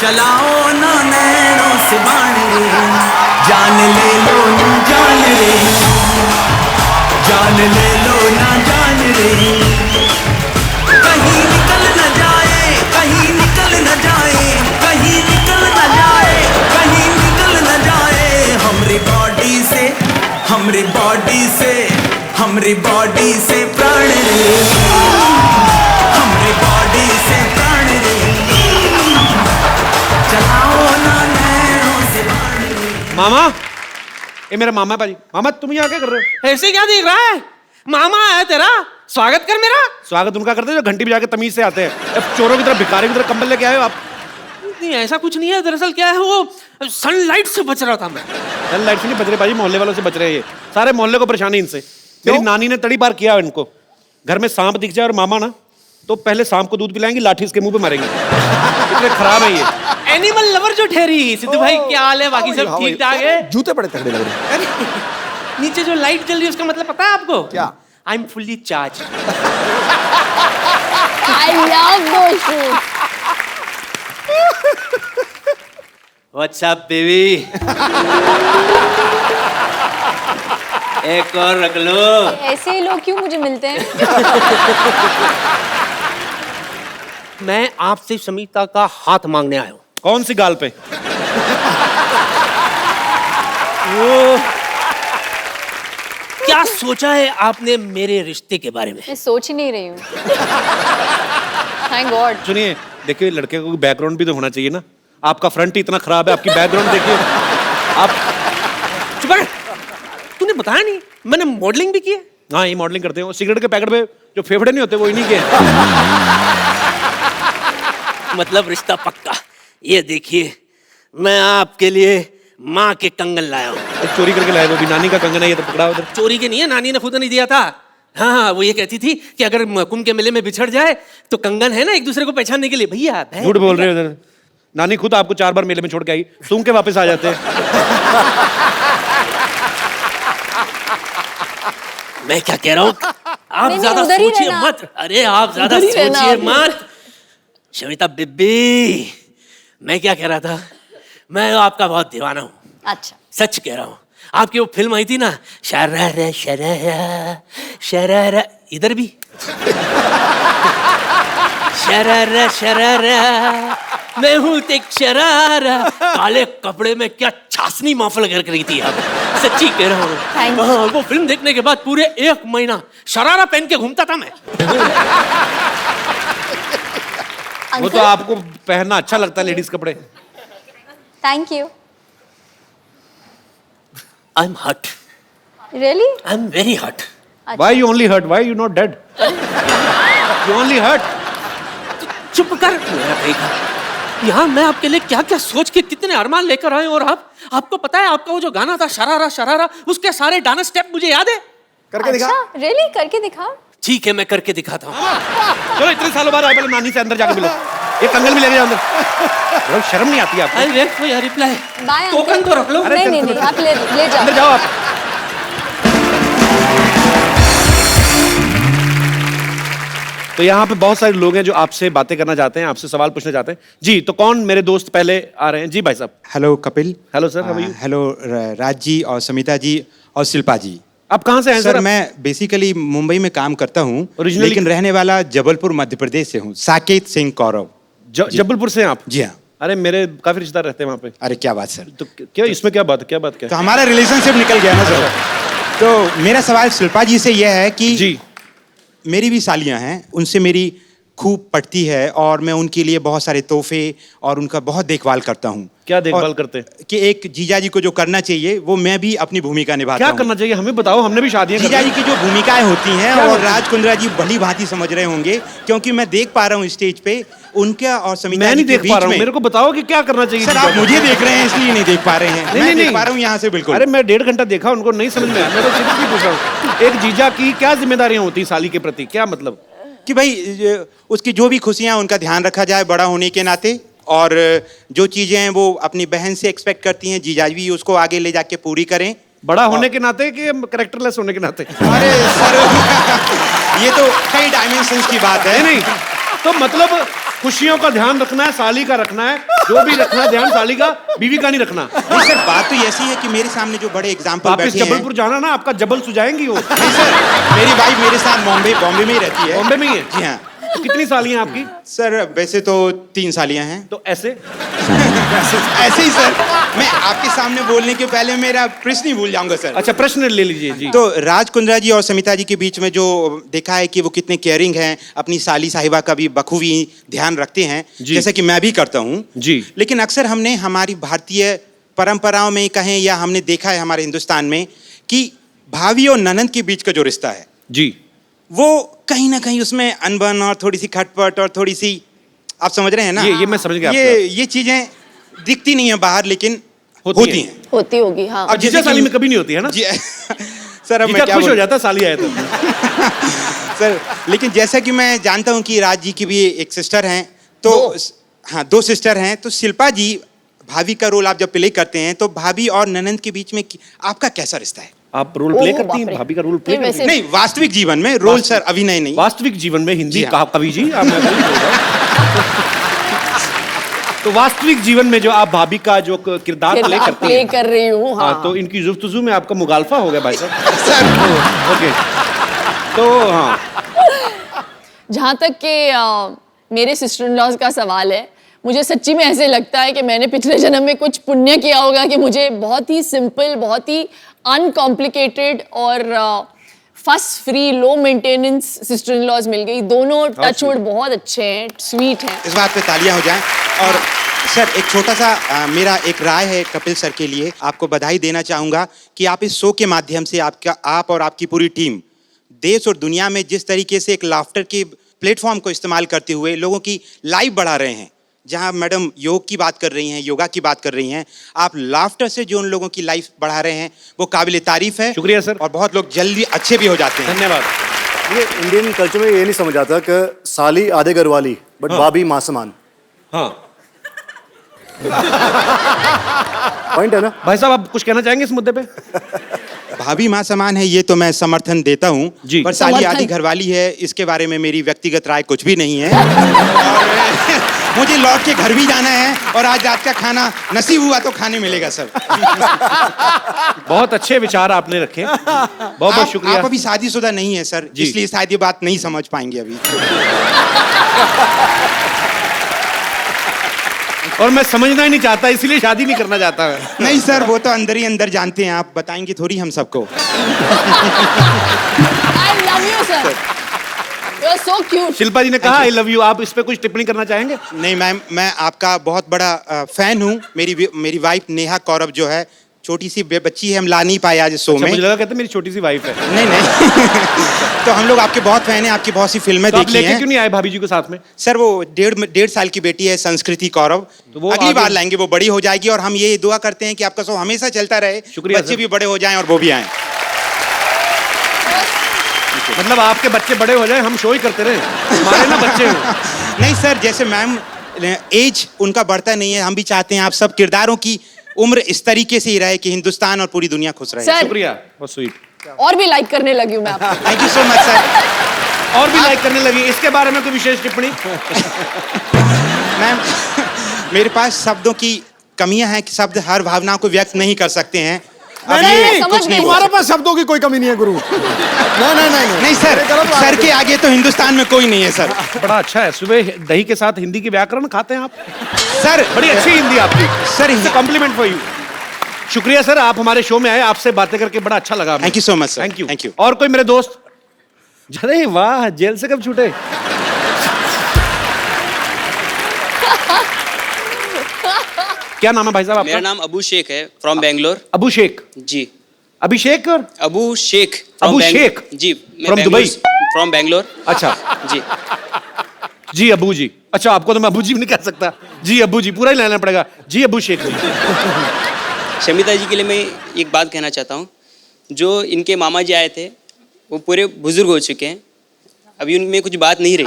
चलाओ ना नैनों से बाण रे, जान ले लो ना जान रे, जान ले लो ना जान रे, कहीं निकल न जाए, कहीं निकल न जाए, कहीं निकल न जाए, कहीं निकल न जाए, हमरी बॉडी से, हमरी बॉडी से, हमरी बॉडी से प्राण रे, हमरी बॉडी से प्राण रे, चलाओ ना नैनों से बाण रे। मामा, ये मेरा मामा है भाई। मामा तुम यहाँ क्या कर रहे हो? ऐसे क्या देख रहा है? मामा आया तेरा, स्वागत कर मेरा। स्वागत उनका करते हैं जो घंटी बजा के तमीज से आते हैं। अब चोरों की तरह, भिखारी की तरह कंबल लेके आए हो आप। नहीं ऐसा कुछ नहीं है, दरअसल क्या है वो सनलाइट से बच रहा था मैं। लाइट से नहीं बच रहे भाई, मोहल्ले वालों से बच रहे हैं ये। सारे मोहल्ले को परेशानी इनसे। मेरी नानी ने तड़ी बार किया इनको, घर में सांप दिख जाए और मामा ना तो पहले सांप को दूध पिलाएंगे, लाठी इसके मुंह पे मारेंगे। इतने खराब है ये। एनिमल लवर जो ठहरी। सिद्धू भाई क्या हाल है? बाकी सब ठीक ठाक है? जूते बड़े तगड़े लग रहे हैं। नीचे जो लाइट जल रही है उसका मतलब पता है आपको? क्या? I am fully charge. I love those shoots. What's up, baby? एक और रख लो। ऐसे ही लोग क्यों मुझे मिलते हैं? मैं आपसे समीता का हाथ मांगने आया हूँ। कौन सी गाल पे? वो क्या सोचा है आपने मेरे रिश्ते के बारे में? मैं सोच ही नहीं रही हूँ। Thank God. सुनिए, देखिए लड़के को बैकग्राउंड भी तो होना चाहिए ना। आपका फ्रंट ही इतना खराब है, आपकी बैकग्राउंड देखिए। आप चुप रह। तूने बताया नहीं मैंने मॉडलिंग भी की है। हाँ, ये मॉडलिंग करते हो। सिगरेट के पैकेट पे जो फेफड़े नहीं होते वो इन्हीं के। मतलब रिश्ता पक्का। ये देखिए मैं आपके लिए माँ के कंगन लाया हूँ। चोरी करके लाए वो भी, नानी का कंगन है ये तो पकड़ा उधर। चोरी के नहीं है, नानी ने खुद नहीं दिया था। हाँ वो ये कहती थी कि अगर कुंभ के मेले में बिछड़ जाए तो कंगन है ना एक दूसरे को पहचानने के लिए। भैया झूठ बोल रहे हो उधर। नानी खुद आपको 4 बार मेले में छोड़ के आई, सूंघ के वापस आ जाते हैं। मैं क्या कह रहा हूँ, आप नहीं, ज्यादा उधर ही सोचिए रहना। मत। अरे आप ज्यादा उधर ही रहना सोचिए आप। मत। शमिता बिब्बी, मैं क्या कह रहा था, मैं आपका बहुत दीवाना हूँ। अच्छा। सच कह रहा हूँ। आपकी वो फिल्म आई थी ना, शरारा शरारा शरारा, इधर भी शरारा शरारा, मैं हूँ एक शरारा। काले कपड़े में क्या छासनी महफिल कर रही थी आप। सच्ची कह रहा Thank हूँ। हाँ, वो फिल्म देखने के बाद पूरे 1 महीना शरारा पहन के घूमता था मैं। वो तो आपको पहनना अच्छा लगता है लेडीज कपड़े। Thank you. आई एम हट। रियली? आई एम वेरी हट। Why you only hurt? Why you not dead? You only hurt. चुप कर मेरा बेटा। यहाँ मैं आपके लिए क्या क्या सोच के कितने अरमान लेकर आए, और आपको पता है आपका वो जो गाना था शरारा शरारा, उसके सारे डांस स्टेप मुझे याद है। करके दिखा। अच्छा, रियली? करके दिखा। ठीक है मैं करके दिखाता हूँ। चलो इतने सालों बाद आए, पहले नानी से अंदर जाके मिलो। ये कंगन भी लेके जाओ अंदर। बड़ा शर्म नहीं आती आपको? I wait for your reply. By token तो रख लो। नहीं नहीं नहीं, आप ले जाओ। अंदर जाओ आप। तो यहाँ पे बहुत सारे लोग हैं जो आपसे बातें करना चाहते हैं, आपसे सवाल पूछना चाहते हैं। जी, तो कौन मेरे दोस्त पहले आ रहे हैं? जी भाई साहब। Hello Kapil. Hello sir, how are you? Hello Raj ji और समिता जी और शिल्पा जी। आप कहाँ से हैं सर सर? मैं बेसिकली मुंबई में काम करता हूँ, Originally- लेकिन रहने वाला जबलपुर मध्य प्रदेश से हूँ। साकेत सिंह कौरव। जबलपुर से हैं आप? जी हाँ। अरे मेरे काफी रिश्तेदार रहते हैं वहाँ पे। अरे क्या बात सर। तो क्या इसमें क्या बात है? क्या बात क्या तो हमारा रिलेशनशिप निकल गया ना सर। तो मेरा सवाल शिल्पा जी से यह है कि जी मेरी भी सालियां हैं, उनसे मेरी खूब पटती है और मैं उनके लिए बहुत सारे तोहफे और उनका बहुत देखभाल करता हूँ। क्या देखभाल और करते हैं? कि एक जीजा जी को जो करना चाहिए वो मैं भी अपनी भूमिका निभाता क्या हूँ। करना चाहिए हमें बताओ, हमने भी शादियां जीजा जी की जो भूमिकाएं होती हैं क्या और होती हैं? राज कुंद्रा जी भली भांति समझ रहे होंगे, क्योंकि मैं देख पा रहा हूँ स्टेज पे उनका और समिता मैं जी नहीं के देख बीच पा रहा हूँ, में। मेरे को बताओ कि क्या करना चाहिए। सर आप मुझे देख रहे हैं इसलिए नहीं देख पा रहे हैं। नहीं, मैं नहीं, देख पा रहा हूँ यहाँ से बिल्कुल। अरे मैं 1.5 घंटा देखा, उनको नहीं समझ में आया, मैं तो सीरियसली पूछ रहा हूँ। एक जीजा की क्या जिम्मेदारियां होती हैं साली के प्रति, क्या मतलब? कि भाई उसकी जो भी खुशियां उनका ध्यान रखा जाए बड़ा होने के नाते, और जो चीजें हैं वो अपनी बहन से एक्सपेक्ट करती हैं, जीजा भी उसको आगे ले जाके पूरी करें। बड़ा होने के नाते कि कैरेक्टरलेस होने के नाते? अरे सर ये तो कई डायमेंशंस की बात है। नहीं तो मतलब खुशियों का ध्यान रखना है, साली का रखना है, जो भी रखना है ध्यान साली का, बीवी का नहीं रखना। नहीं सर, बात तो ऐसी है कि मेरे सामने जो बड़े एग्जाम्पल वापिस बैठे हैं। जबलपुर जाना ना, आपका जबल सुझाएंगी वो। नहीं सर, मेरी वाइफ मेरे साथ बॉम्बे में ही रहती है। बॉम्बे में ही है? जी हाँ। तो कितनी सालियां आपकी? सर वैसे तो 3 सालियां हैं। तो ऐसे ऐसे ही सर, मैं आपके सामने बोलने के पहले मेरा प्रश्न ही भूल जाऊंगा सर। अच्छा प्रश्न ले लीजिए जी। तो राज कुंद्रा जी और समिता जी के बीच में जो देखा है कि वो कितने केयरिंग हैं, अपनी साली साहिबा का भी बखूबी ध्यान रखते हैं, जैसे कि मैं भी करता हूँ जी। लेकिन अक्सर हमने हमारी भारतीय परंपराओं में कहें या हमने देखा है हमारे हिंदुस्तान में कि भाभी और ननंद के बीच का जो रिश्ता है जी, वो कहीं ना कहीं उसमें अनबन और थोड़ी सी खटपट और थोड़ी सी, आप समझ रहे हैं ना? ये मैं समझ गया ये चीजें दिखती नहीं है बाहर, लेकिन होती हैं। होती होगी हाँ। अब जीजा साली में कभी नहीं होती है ना? जी सर अब मैं जीजा क्या खुश हो बोलूं? जाता साली आए तो। सर लेकिन जैसा कि मैं जानता हूं कि राज जी की भी एक सिस्टर हैं, तो हाँ 2 सिस्टर हैं, तो शिल्पा जी भाभी का रोल आप जब प्ले करते हैं तो भाभी और ननंद के बीच में आपका कैसा रिश्ता है? आप रोल प्ले ओह, करती बाप हैं? रे। भाभी का रोल प्ले नहीं, करती हैं? नहीं वास्तविक जीवन में रोल सर, अभिनय नहीं। वास्तविक जीवन में हिंदी जी हाँ। कहा कवि जी आप मैं वही बोल रहा हूं। तो वास्तविक जीवन में जो आप भाभी का जो किरदार प्ले करती प्ले हैं, कर रही हूँ हाँ। तो इनकी जुफ्तजू में आपका मुगालफा हो गया भाई साहब। सर ओके तो हाँ, जहाँ तक कि मेरे सिस्टर इन लॉज का सवाल है, मुझे सच्ची में ऐसे लगता है कि मैंने पिछले जन्म में कुछ पुण्य किया होगा कि मुझे बहुत ही सिंपल, बहुत ही अनकॉम्प्लिकेटेड और fuss free, low maintenance sister in laws मिल गई। दोनों टचवुड बहुत अच्छे हैं, स्वीट हैं। इस बात पे तालियां हो जाएं। और सर एक छोटा सा मेरा एक राय है कपिल सर के लिए, आपको बधाई देना चाहूंगा कि आप इस शो के माध्यम से आप और आपकी पूरी टीम देश और दुनिया में जिस तरीके से एक लाफ्टर के प्लेटफॉर्म को इस्तेमाल करते हुए लोगों की लाइफ बढ़ा रहे हैं। जहां मैडम योग की बात कर रही हैं, योगा की बात कर रही हैं, आप लाफ्टर से जो उन लोगों की लाइफ बढ़ा रहे हैं वो काबिल तारीफ है। शुक्रिया सर। और बहुत लोग जल्दी अच्छे भी हो जाते हैं। धन्यवाद। ये इंडियन कल्चर में ये नहीं समझ आता कि साली आधे घर वाली बट भाभी माँ समान। हाँ पॉइंट है ना? भाई साहब आप कुछ कहना चाहेंगे इस मुद्दे पे? भाभी माँ समान है ये तो मैं समर्थन देता हूँ, जी। पर साली समर्थन। आधी घरवाली है इसके बारे में मेरी व्यक्तिगत राय कुछ भी नहीं है। और मुझे लौट के घर भी जाना है और आज रात का खाना नसीब हुआ तो खाने मिलेगा सर। बहुत अच्छे विचार आपने रखे, बहुत बहुत शुक्रिया। आप अभी शादीशुदा नहीं है सर, जी। इसलिए शायद ये बात नहीं समझ पाएंगे अभी। और मैं समझना ही नहीं चाहता, इसीलिए शादी नहीं करना चाहता मैं। नहीं सर, वो तो अंदर ही अंदर जानते हैं, आप बताएंगे थोड़ी हम सबको। I love you, sir. You're so cute. Shilpa जी ने कहा आई लव यू, आप इस पे कुछ टिप्पणी करना चाहेंगे? नहीं मैम, मैं आपका बहुत बड़ा फैन हूँ। मेरी वाइफ नेहा कौरव जो है, छोटी सी बच्ची है, हम ला नहीं पाए आज शो अच्छा, में। मुझे लगा कहते मेरी छोटी सी वाइफ है। नहीं तो हम लोग आपके बहुत फैन हैं, आपकी बहुत सी फिल्में तो आप देखी लेके हैं। क्यों नहीं आए भाभी जी को साथ में? सर वो 1.5 साल की बेटी है संस्कृति कौरव, तो वो अगली आगे- बार लाएंगे, वो बड़ी हो जाएगी और हम ये दुआ करते हैं कि आपका शो हमेशा चलता रहे, शुक्रिया बच्चे सर। भी बड़े हो जाएं और वो भी आएं। मतलब आपके बच्चे बड़े हो जाए, हम शो ही करते रहे, हमारे ना बच्चे हो। नहीं सर, जैसे मैम एज उनका बढ़ता नहीं है, हम भी चाहते हैं आप सब किरदारों की उम्र इस तरीके से ही रहे कि हिंदुस्तान और पूरी दुनिया खुश रहे। सर, शुक्रिया, बहुत स्वीट। और भी लाइक करने लगी हूँ मैं आपको। Thank you so much sir. और भी लाइक करने लगी, इसके बारे में कोई विशेष टिप्पणी? मैम मेरे पास शब्दों की कमियां हैं कि शब्द हर भावना को व्यक्त नहीं कर सकते हैं। अब नहीं, ये नहीं, समझ कुछ नहीं गई। बोल हमारे पास शब्दों की कोई कमी नहीं है गुरु। नहीं नहीं सर, सर के आगे तो हिंदुस्तान में कोई नहीं है सर। बड़ा अच्छा है, सुबह दही के साथ हिंदी की व्याकरण खाते हैं आप? सर बड़ी अच्छी हिंदी आपकी सर, कॉम्प्लीमेंट फॉर यू। शुक्रिया सर, आप हमारे शो में आए, आपसे बातें करके बड़ा अच्छा लगा। Thank you so much sir. Thank you. Thank you. और कोई मेरे दोस्त? अरे वाह, जेल से कब छूटे? क्या नाम है भाई साहब आपका? मेरा नाम अबू शेख है, फ्रॉम बेंगलोर। अबू शेख? जी। अभिषेक और अबू शेख। अबू शेख? जी। From Dubai? फ्रॉम बेंगलोर। अच्छा जी। जी अबू जी। अच्छा, आपको तो मैं अबू जी भी नहीं कह सकता। जी अबू जी पूरा ही लेना पड़ेगा। जी अबू शेख जी। शमिता जी के लिए मैं एक बात कहना चाहता हूँ। जो इनके मामा जी आए थे वो पूरे बुजुर्ग हो चुके हैं, अभी उनमें कुछ बात नहीं रही।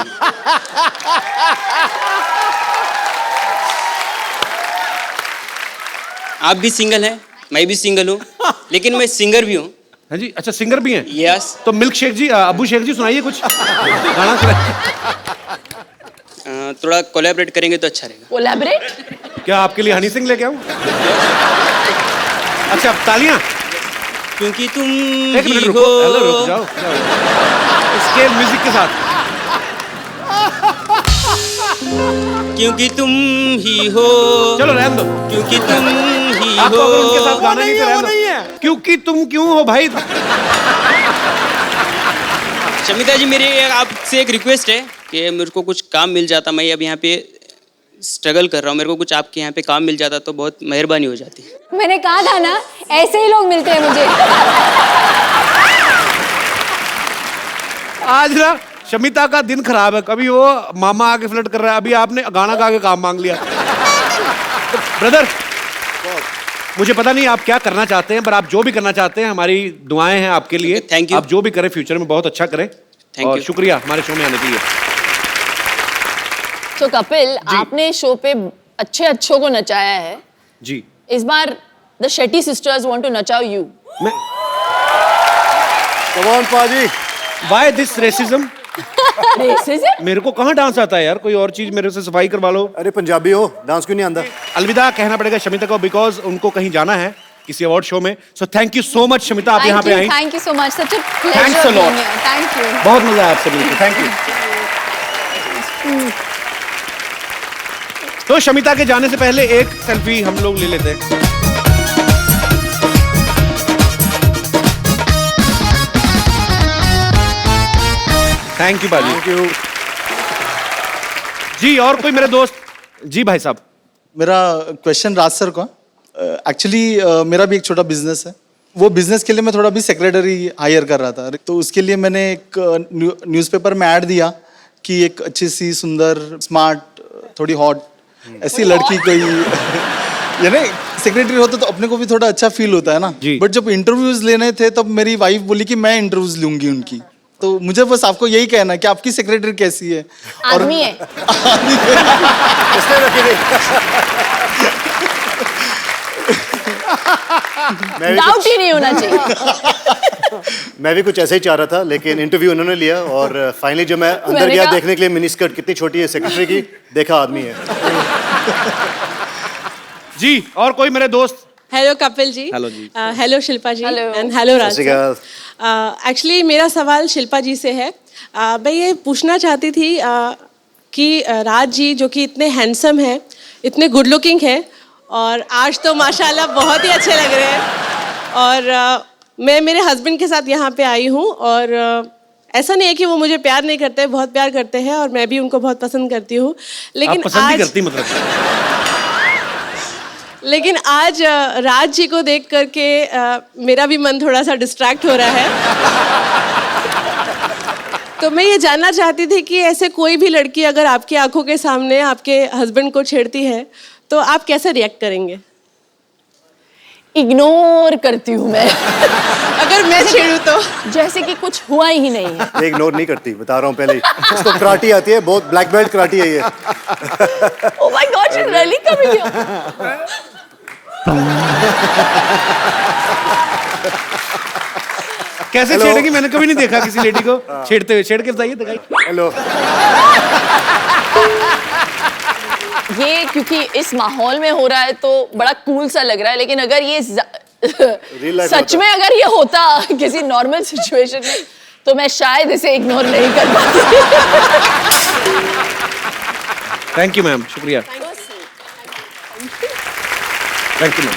आप भी सिंगल हैं, मैं भी सिंगल हूँ, लेकिन मैं सिंगर भी हूँ। हाँ जी, अच्छा सिंगर भी हैं? यस। तो मिल्क शेख जी, अबू शेख जी सुनाइए कुछ गाना सुनाइए। थोड़ा कोलैबोरेट करेंगे तो अच्छा रहेगा। कोलैबोरेट? क्या आपके लिए हनी सिंह लेके आऊं? अच्छा, तालियां। क्योंकि तुम एक मिनट ही रुको, हो। हेलो, रुक जाओ। स्केल म्यूजिक के साथ। क्योंकि तुम ही हो। चलो रहने दो। क्योंकि तुम ही हो। आपको अगर उनके साथ गाना नहीं तो रहने दो। क्योंकि तुम क्यों हो भाई? शमिता जी, मेरी आपसे एक रिक्वेस्ट है कि मेरे को कुछ काम मिल जाता, मैं अब यहाँ पे स्ट्रगल कर रहा हूँ, मेरे को कुछ आपके यहाँ पे काम मिल जाता तो बहुत मेहरबानी हो जाती। मैंने कहा था ना, ऐसे ही लोग मिलते हैं मुझे। आज ना शमिता का दिन खराब है। कभी वो मामा आके फ्लर्ट कर रहा है, अभी आपने गाना गा के काम मांग लिया। तो ब्रदर, मुझे पता नहीं आप क्या करना चाहते हैं, पर आप जो भी करना चाहते हैं हमारी दुआएं हैं आपके लिए। Thank you. आप जो भी करें फ्यूचर में बहुत अच्छा करें। थैंक और यू। शुक्रिया हमारे शो में आने के लिए। तो कपिल, आपने शो पे अच्छों को नचाया है। जी। इस बार the Shetty sisters want to नचाओ यू। मैं कम ऑन पाजी। Why this racism? रेसिज्म? मेरे को कहाँ डांस आता है यार? कोई और चीज मेरे से सफाई करवा लो। अरे पंजाबी हो, डांस क्यों नहीं आंदा? अलविदा कहना पड़ेगा शमिता को, बिकॉज उनको कहीं जाना है किसी अवार्ड शो में। So thank you so much Shamita, आप यहाँ पे आई। Thank you so much, such a Thanks a pleasure lot. Being here. Thank you. बहुत मजा आया आपसे मिलकर, थैंक यू। तो शमिता के जाने से पहले एक सेल्फी हम लोग ले लेते हैं। थैंक यू बाजी। Thank you. जी, और कोई मेरे दोस्त? जी भाई साहब। मेरा क्वेश्चन राज सर को। एक्चुअली मेरा भी एक छोटा बिजनेस है। वो बिजनेस के लिए मैं थोड़ा भी सेक्रेटरी हायर कर रहा था, तो उसके लिए मैंने एक न्यूज़पेपर में ऐड दिया कि एक अच्छी सी सुंदर स्मार्ट थोड़ी हॉट ऐसी लड़की कोई यानी सेक्रेटरी होता तो अपने को भी थोड़ा अच्छा फील होता है ना। जी। बट जब इंटरव्यूज लेने थे तब मेरी वाइफ बोली कि मैं इंटरव्यूज लूंगी उनकी। तो मुझे बस आपको यही कहना है कि आपकी सेक्रेटरी कैसी है? आदमी है। डाउट ही नहीं होना चाहिए। मैं भी कुछ ऐसे ही चाह रहा था, लेकिन इंटरव्यू उन्होंने लिया और फाइनली जब मैं अंदर मैंने गया कहा- देखने के लिए मिनी स्कर्ट कितनी छोटी है सेक्रेटरी की, देखा आदमी है। जी, और कोई मेरे दोस्त? हेलो कपिल जी। हेलो जी। Hello Shilpa ji. Hello. And hello Raj सत श्री अकाल। एक्चुअली मेरा सवाल शिल्पा जी से है। मैं ये पूछना चाहती थी कि राज जी जो कि इतने हैंडसम हैं, इतने गुड लुकिंग हैं, और आज तो माशाल्लाह बहुत ही अच्छे लग रहे हैं। और मैं मेरे हस्बैंड के साथ यहाँ पे आई हूँ, और ऐसा नहीं है कि वो मुझे प्यार नहीं करते, बहुत प्यार करते हैं, और मैं भी उनको बहुत पसंद करती हूँ। लेकिन आप पसंद आज ही करती मतलब? लेकिन आज राज जी को देख करके मेरा भी मन थोड़ा सा डिस्ट्रैक्ट हो रहा है। तो मैं ये जानना चाहती थी कि ऐसे कोई भी लड़की अगर आपकी आंखों के सामने आपके हस्बैंड को छेड़ती है तो आप कैसे रिएक्ट करेंगे? इग्नोर करती हूँ मैं। अगर मैं छेड़ूं तो? जैसे कि कुछ हुआ ही नहीं है। ये इग्नोर नहीं करती, बता रहा हूँ पहले ही। इसको कराटी आती है, बहुत ब्लैक बेल्ट कराटी है ये। Oh my God, she's really coming here. कैसे Hello. छेड़ेगी? मैंने कभी नहीं देखा किसी लेडी को छेड़ते हुए। छेड़ के बताइए, दिखाइए। हेलो। ये क्योंकि इस माहौल में हो रहा है तो बड़ा कूल सा लग रहा है, लेकिन अगर ये life सच में अगर ये होता किसी नॉर्मल सिचुएशन में तो मैं शायद इसे इग्नोर नहीं कर पाती। थैंक यू मैम, शुक्रिया। Thank you ma'am.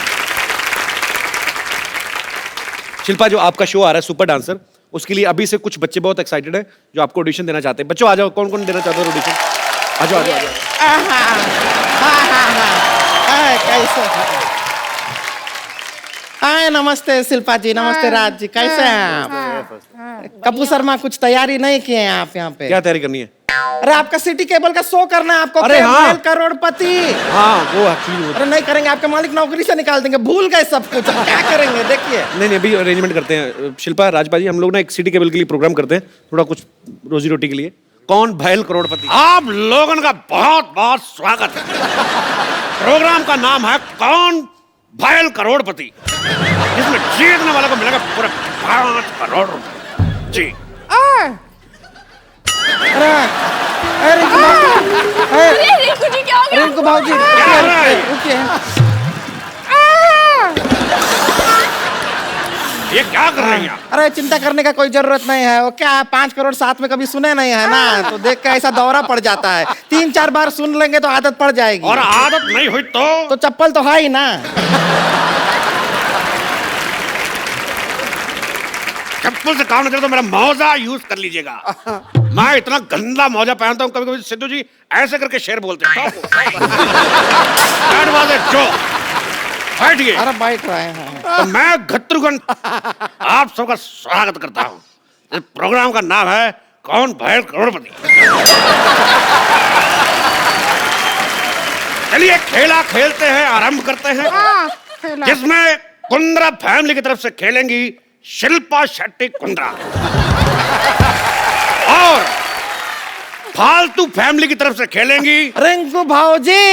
शिल्पा, जो आपका शो आ रहा है सुपर डांसर, उसके लिए अभी से कुछ बच्चे बहुत एक्साइटेड हैं जो आपको ऑडिशन देना चाहते हैं। बच्चों आ जाओ, कौन कौन देना चाहते हो ऑडिशन? आ जाओ, आ जाओ, आ जाओ। कैसे? हाय, नमस्ते शिल्पा जी, नमस्ते राज जी, कैसे हैं आप? कपूर शर्मा कुछ तैयारी नहीं किए हैं आप यहाँ पे? क्या तैयारी करनी है? अरे आपका सिटी केबल का शो करना है आपको। अरे हाँ। करोड़पति। हाँ, वो एक्चुअली अरे नहीं करेंगे, आपके मालिक नौकरी से निकाल देंगे, भूल गए सब कुछ। अब क्या करेंगे देखिए। नहीं, अभी अरेंजमेंट करते हैं। शिल्पा, राजपाल जी, हम लोग ना एक सिटी केबल के लिए प्रोग्राम करते हैं, थोड़ा कुछ रोजी रोटी के लिए। कौन भैल करोड़पति? आप लोगों का बहुत बहुत स्वागत है। प्रोग्राम का नाम है कौन भैल करोड़पति, जिसमें जीतने वाले को मिलेगा पूरे 5 करोड़ रुपए। जी। रिंकू जी क्या हो गया? रिंकू भाजी ये क्या कर रही हैं? अरे चिंता करने का कोई जरूरत नहीं है। वो क्या है, 5 करोड़ साथ में कभी सुने नहीं है ना, तो देख के ऐसा दौरा पड़ जाता है। 3-4 बार सुन लेंगे तो आदत पड़ जाएगी। और आदत नहीं हुई तो चप्पल तो है ही ना। चप्पल से काम नहीं चले तो मेरा मौजा यूज कर लीजिएगा। मैं इतना गंदा मौजा पहनता हूँ, कभी कभी सिद्धू जी ऐसे करके शेर बोलते हैं। बैठिए। अरे बैठ रहे हैं। तो मैं घत्रुघन आप सबका स्वागत करता हूँ। इस प्रोग्राम का नाम है कौन भैल करोड़पति। चलिए खेला खेलते हैं, आरंभ करते हैं, जिसमें कुंद्रा फैमिली की तरफ से खेलेंगी शिल्पा शेट्टी कुंद्रा और फालतू फैमिली की तरफ से खेलेंगी रिंकू भाजी।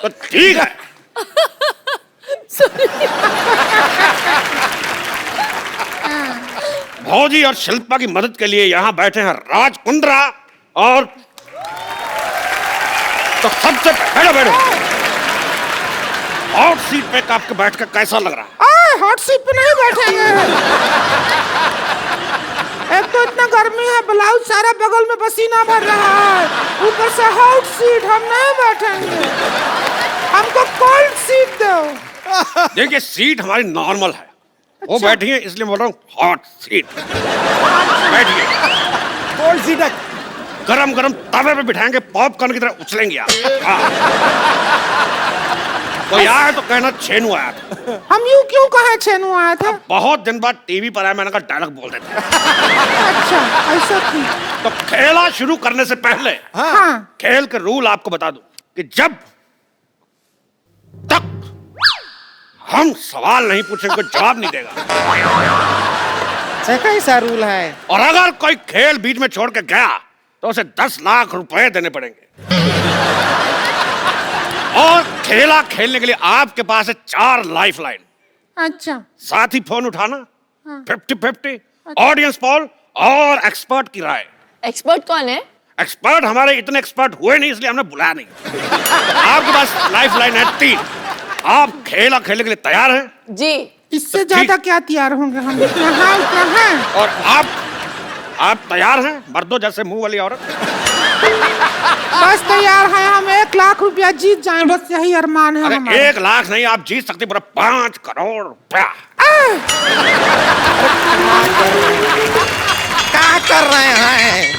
तो ठीक है। भौजी और शिल्पा की मदद के लिए यहाँ बैठे हैं राज कुंद्रा और तो सबसे पहले बैठो। हॉट सीट पे आपके बैठ कर कैसा लग रहा है? हॉट सीट पे नहीं बैठेंगे। एक तो इतना गर्मी है, ब्लाउज सारा बगल में पसीना भर रहा है, ऊपर से हॉट सीट, हम नहीं बैठेंगे। हमको कोल्ड सीट दो। देखिए सीट हमारी नॉर्मल है। वो बैठी है इसलिए बोल रहा हूँ हॉट सीट। बैठिए। कोल्ड सीट है। गरम गरम तवे पे बिठाएंगे, पॉपकॉर्न की तरह उछलेंगे आप। कोई आया तो कहना छेनू आया था। हम यूं क्यों कहे छेनू आया था? बहुत दिन बाद टीवी पर आया, मैंने कहा डायलॉग बोल देते हैं। अच्छा, ऐसा थी। तो खेला शुरू करने से पहले खेल के रूल आपको बता दूं कि जब तक हम सवाल नहीं पूछेंगे कोई जवाब नहीं देगा। कैसा रूल है? और अगर कोई खेल बीच में छोड़ के गया तो उसे 10 लाख रुपए देने पड़ेंगे। और खेला खेलने के लिए आपके पास है 4 लाइफ लाइन। अच्छा। साथ ही फोन उठाना, 50-50, ऑडियंस पोल और एक्सपर्ट की राय। एक्सपर्ट कौन है? एक्सपर्ट हमारे इतने एक्सपर्ट हुए नहीं इसलिए हमने बुलाया नहीं। आपके पास लाइफ लाइन है 3। आप खेला खेलने के लिए तैयार हैं? जी। इससे ज्यादा क्या तैयार होंगे हम? इतना है। और आप तैयार हैं? मर्दों जैसे मुंह वाली औरत। बस तैयार हैं हम। 1 लाख रुपया जीत जाएं, बस यही अरमान है हमारा। 1 लाख नहीं, आप जीत सकते पूरा 5 करोड़ रुपया। क्या कर रहे हैं?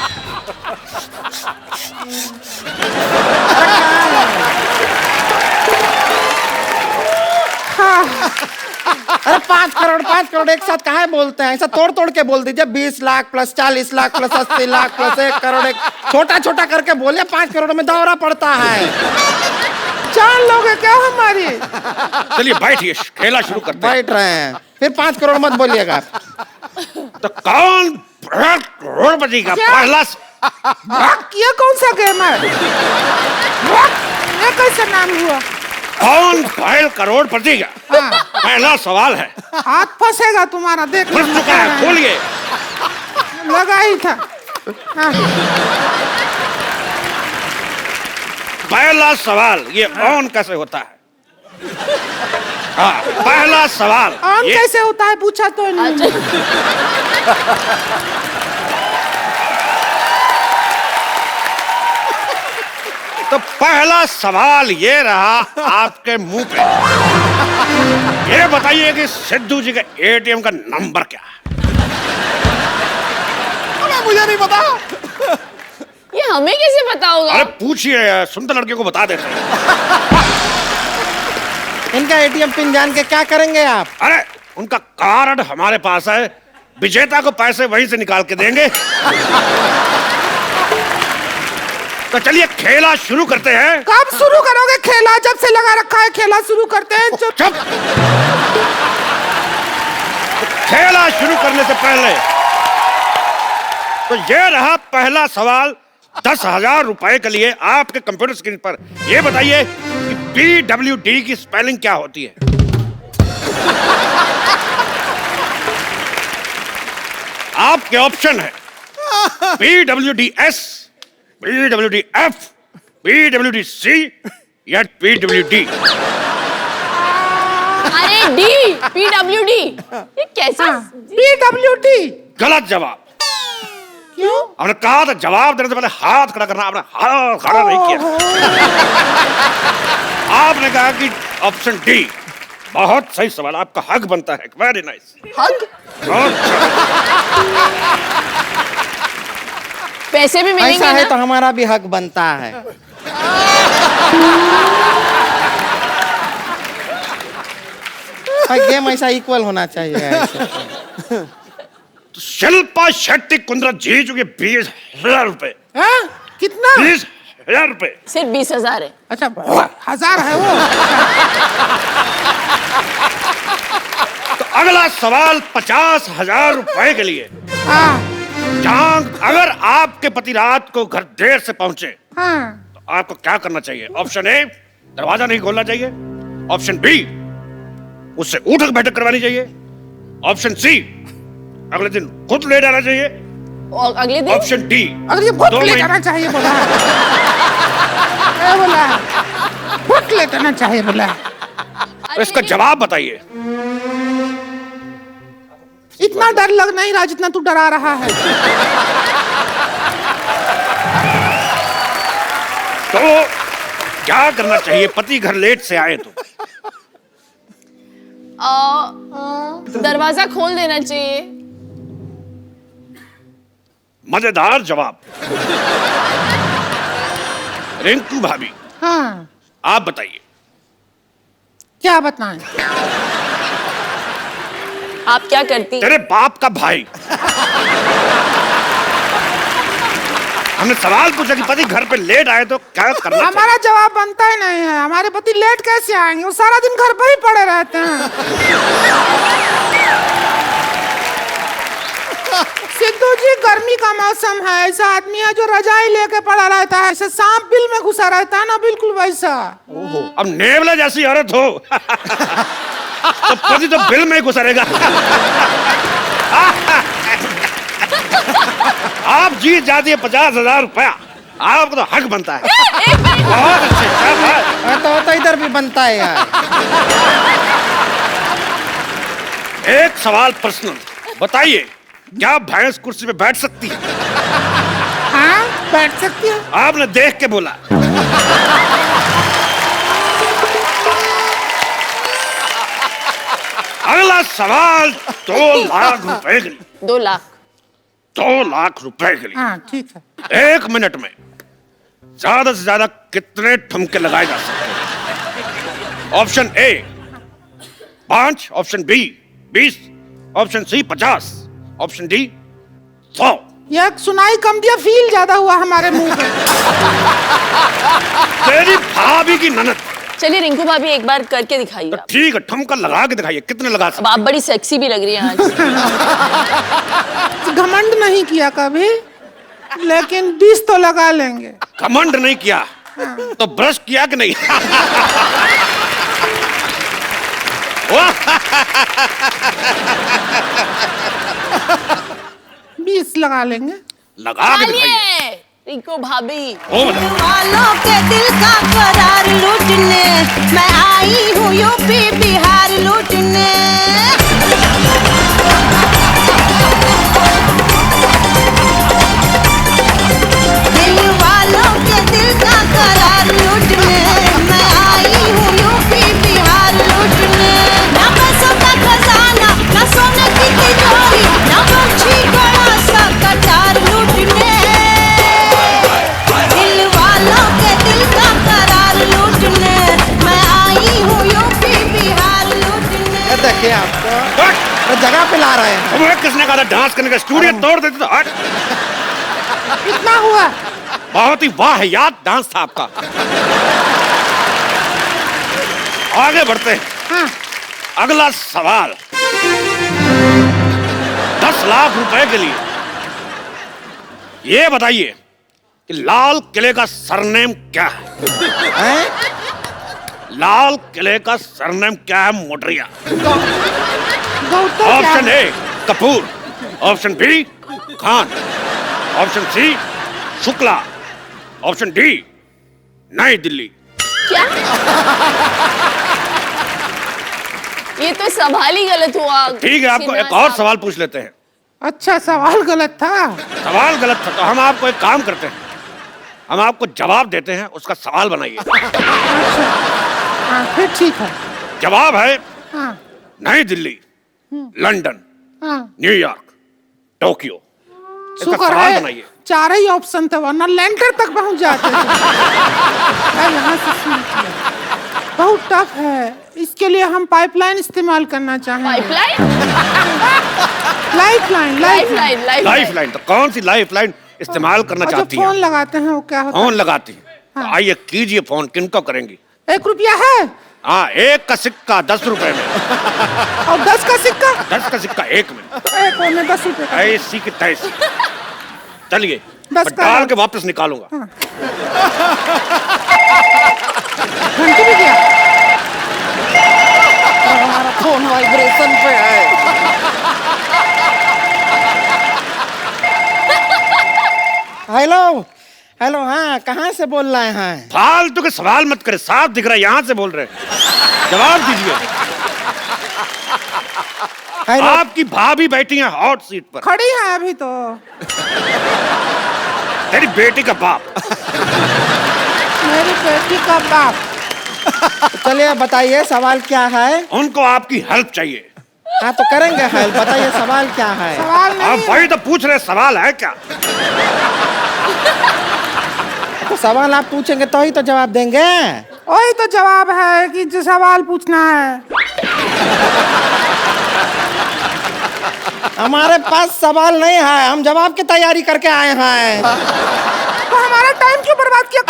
अरे 5 करोड़ एक साथ काहे बोलते हैं? ऐसा तोड़ तोड़ के बोल दीजिए। 20 lakh plus 40 lakh plus 80 lakh plus 1 crore. एक छोटा छोटा करके बोलिए। 5 करोड़ में दौरा पड़ता है। जान लोगे क्या हमारी? चलिए बैठिए, खेला शुरू करते हैं। बैठ रहे हैं, फिर 5 करोड़ मत बोलिएगा। तो कौन करोड़पति का पहला ये कौन सा गेम है? ये कैसा नाम हुआ? कौन भैल करोड़पति का पहला सवाल है। हाथ फंसेगा तुम्हारा, देख फंस चुका है, खोलिए। लगा ही था। पहला सवाल, ये ऑन कैसे होता है? हाँ, पहला सवाल ऑन कैसे होता है पूछा तो नहीं। पहला सवाल ये रहा आपके मुंह पे, ये बताइए कि सिद्धू जी के एटीएम का नंबर क्या है? मुझे नहीं पता। ये हमें कैसे पता होगा? अरे पूछिए, सुंदर लड़कियों को बता देते हैं। इनका एटीएम पिन जान के क्या करेंगे आप? अरे उनका कार्ड हमारे पास है, विजेता को पैसे वहीं से निकाल के देंगे। तो चलिए खेला शुरू करते हैं। कब शुरू करोगे खेला? जब से लगा रखा है खेला शुरू करते हैं। चुप। खेला शुरू करने से पहले तो ये रहा पहला सवाल 10,000 रुपए के लिए आपके कंप्यूटर स्क्रीन पर। ये बताइए कि PWD की स्पेलिंग क्या होती है? आपके ऑप्शन है PWDS, PWDF, PWDC या PWD। अरे डी, PWD। ये कैसा? PWD। गलत जवाब। क्यों? हमने कहा था जवाब देने से पहले हाथ खड़ा करना, आपने हाथ खड़ा नहीं किया। आपने कहा कि ऑप्शन डी। बहुत सही सवाल, आपका हक बनता है। Very nice. हक? बहुत पैसे भी मिलेंगे ऐसा है ना? तो हमारा भी हक बनता है। गेम ऐसा इक्वल होना चाहिए ऐसे। तो शिल्पा शेट्टी कुंद्रा जी चुके 20,000 रुपए। कितना? 20,000 रुपए। सिर्फ 20,000 है। अच्छा 1,000 है वो। तो अगला सवाल 50,000 रुपए के लिए। जहां अगर आपके पति रात को घर देर से पहुंचे तो आपको क्या करना चाहिए? ऑप्शन ए, दरवाजा नहीं खोलना चाहिए। ऑप्शन बी, उससे उठक बैठक करवानी चाहिए। ऑप्शन सी, अगले दिन खुद ले जाना चाहिए। और अगले दिन? ऑप्शन डी, अगले दिन खुद ले जाना चाहिए बोला। बोला खुद ले जाना चाहिए बोला। तो इसका जवाब बताइए। इतना डर लग नहीं रहा जितना तू डरा रहा है। तो क्या करना चाहिए पति घर लेट से आए तो? दरवाजा खोल देना चाहिए। मजेदार जवाब। रिंकू भाभी, हाँ आप बताइए। क्या बताएं? आप क्या करती? तेरे बाप का भाई। हमने सवाल पूछा कि पति घर पे लेट आए तो क्या करना चाहिए? हमारा जवाब बनता ही नहीं है। हमारे पति लेट कैसे आएंगे? वो सारा दिन घर पर ही पड़े रहते हैं। सिद्धू जी, गर्मी का मौसम है, ऐसा आदमी है जो रजाई लेके पड़ा रहता है, ऐसे सांप बिल में घुसा रहता है ना, बिल्कुल वैसा। अब नेवला जैसी औरत हो तो पति तो बिल में ही घुसा रहेगा। आप जीत जाती है 50,000 रुपया। आपको तो हक बनता है। बहुत अच्छे, क्या बात। तो इधर भी बनता है यार। एक सवाल पर्सनल, बताइए क्या भैंस कुर्सी पे बैठ सकती है? हाँ बैठ सकती है। आपने देख के बोला। अगला सवाल 2 लाख रुपए के लिए। 2 लाख? 2 लाख रुपए के लिए। हाँ ठीक है। 1 मिनट में ज्यादा से ज्यादा कितने ठुमके लगाए जा सकते हैं? Option A 5, option B 20, option C 50, option D 100। यह सुनाई कम दिया, फील ज्यादा हुआ हमारे मुंह पे। तेरी भाभी की ननद। चलिए रिंकू भाभी एक बार करके दिखाइए। तो ठीक है, ठुमका लगा के दिखाइए, कितने लगा सकते? अब आप बड़ी सेक्सी भी लग रही हैं आज। घमंड नहीं किया कभी, लेकिन 20 तो लगा लेंगे। घमंड नहीं किया तो ब्रश किया कि नहीं? 20 लगा लेंगे। लगा के दिखाइए। रिंकू भाभी। वालों के दिल का करार लूटने मैं आई हूँ यूपी बिहार लूटने। दिल वालों के दिल का करार लूटने देखिए आपको तो जगह पे ला रहे हैं। अब किसने कहा था डांस करने का? स्टूडियो तोड़ देते तो हट। कितना हुआ? बहुत ही वाहियात डांस था आपका। आगे बढ़ते हैं। हाँ। अगला सवाल 10 लाख रुपए के लिए ये बताइए कि लाल किले का सरनेम क्या है? लाल किले का सरनेम क्या है Motariya? Option A Kapoor, option B Khan, option C Shukla, option D New Delhi. क्या? ये तो सवाल ही गलत हुआ। ठीक है, आपको एक और सवाल पूछ लेते हैं। अच्छा, सवाल गलत था। सवाल गलत था तो हम आपको एक काम करते हैं, हम आपको जवाब देते हैं, उसका सवाल बनाइए। हाँ, फिर ठीक है। जवाब है हाँ, नई दिल्ली, लंदन, हाँ। New York, Tokyo. इसका शुक्र सवाल है बनाइए। 4 ही ऑप्शन थे, वरना लैंडर तक पहुंच जाते थे। मैं यहाँ से शुरू किया। बहुत टफ है, इसके लिए हम पाइपलाइन इस्तेमाल करना चाहेंगे। पाइपलाइन? Lifeline, lifeline, lifeline. तो कौन सी लाइफलाइन इस्तेमाल करना और जो चाहती फोन हैं? लगाते हैं वो क्या होता है? फोन लगाती हैं। तो हाँ। आइए कीजिए फोन, किनको करेंगी? 1 रुपया है हाँ, 1 का सिक्का 10 रुपए में, और 10 का सिक्का 10 का सिक्का 1 में, 1 में 10 रुपए का। ऐसी की तैसी। चलिए 10 मैं का डाल के वापस निकालूंगा। घंटी भी गया। हमारा फोन वाइब्रेशन पे है। हेलो हेलो, हाँ, कहाँ से बोल रहे हैं? फालतू के सवाल मत करे, साफ दिख रहा है यहाँ से बोल रहे हैं। जवाब दीजिए। हेलो। आपकी भाभी बैठी है हॉट सीट पर। खड़ी है अभी तो। तेरी बेटी का बाप। मेरी बेटी का बाप। चलिए बताइए सवाल क्या है? उनको आपकी हेल्प चाहिए। हाँ तो करेंगे हेल्प, बताइए सवाल क्या है? सवाल नहीं आप वही तो पूछ रहे, सवाल है क्या? तो सवाल आप पूछेंगे तो ही तो जवाब देंगे। वही तो जवाब है कि जो सवाल पूछना है। हमारे पास सवाल नहीं है, हम जवाब की तैयारी करके आए हैं। तो हमारा टाइम क्यों बर्बाद किया?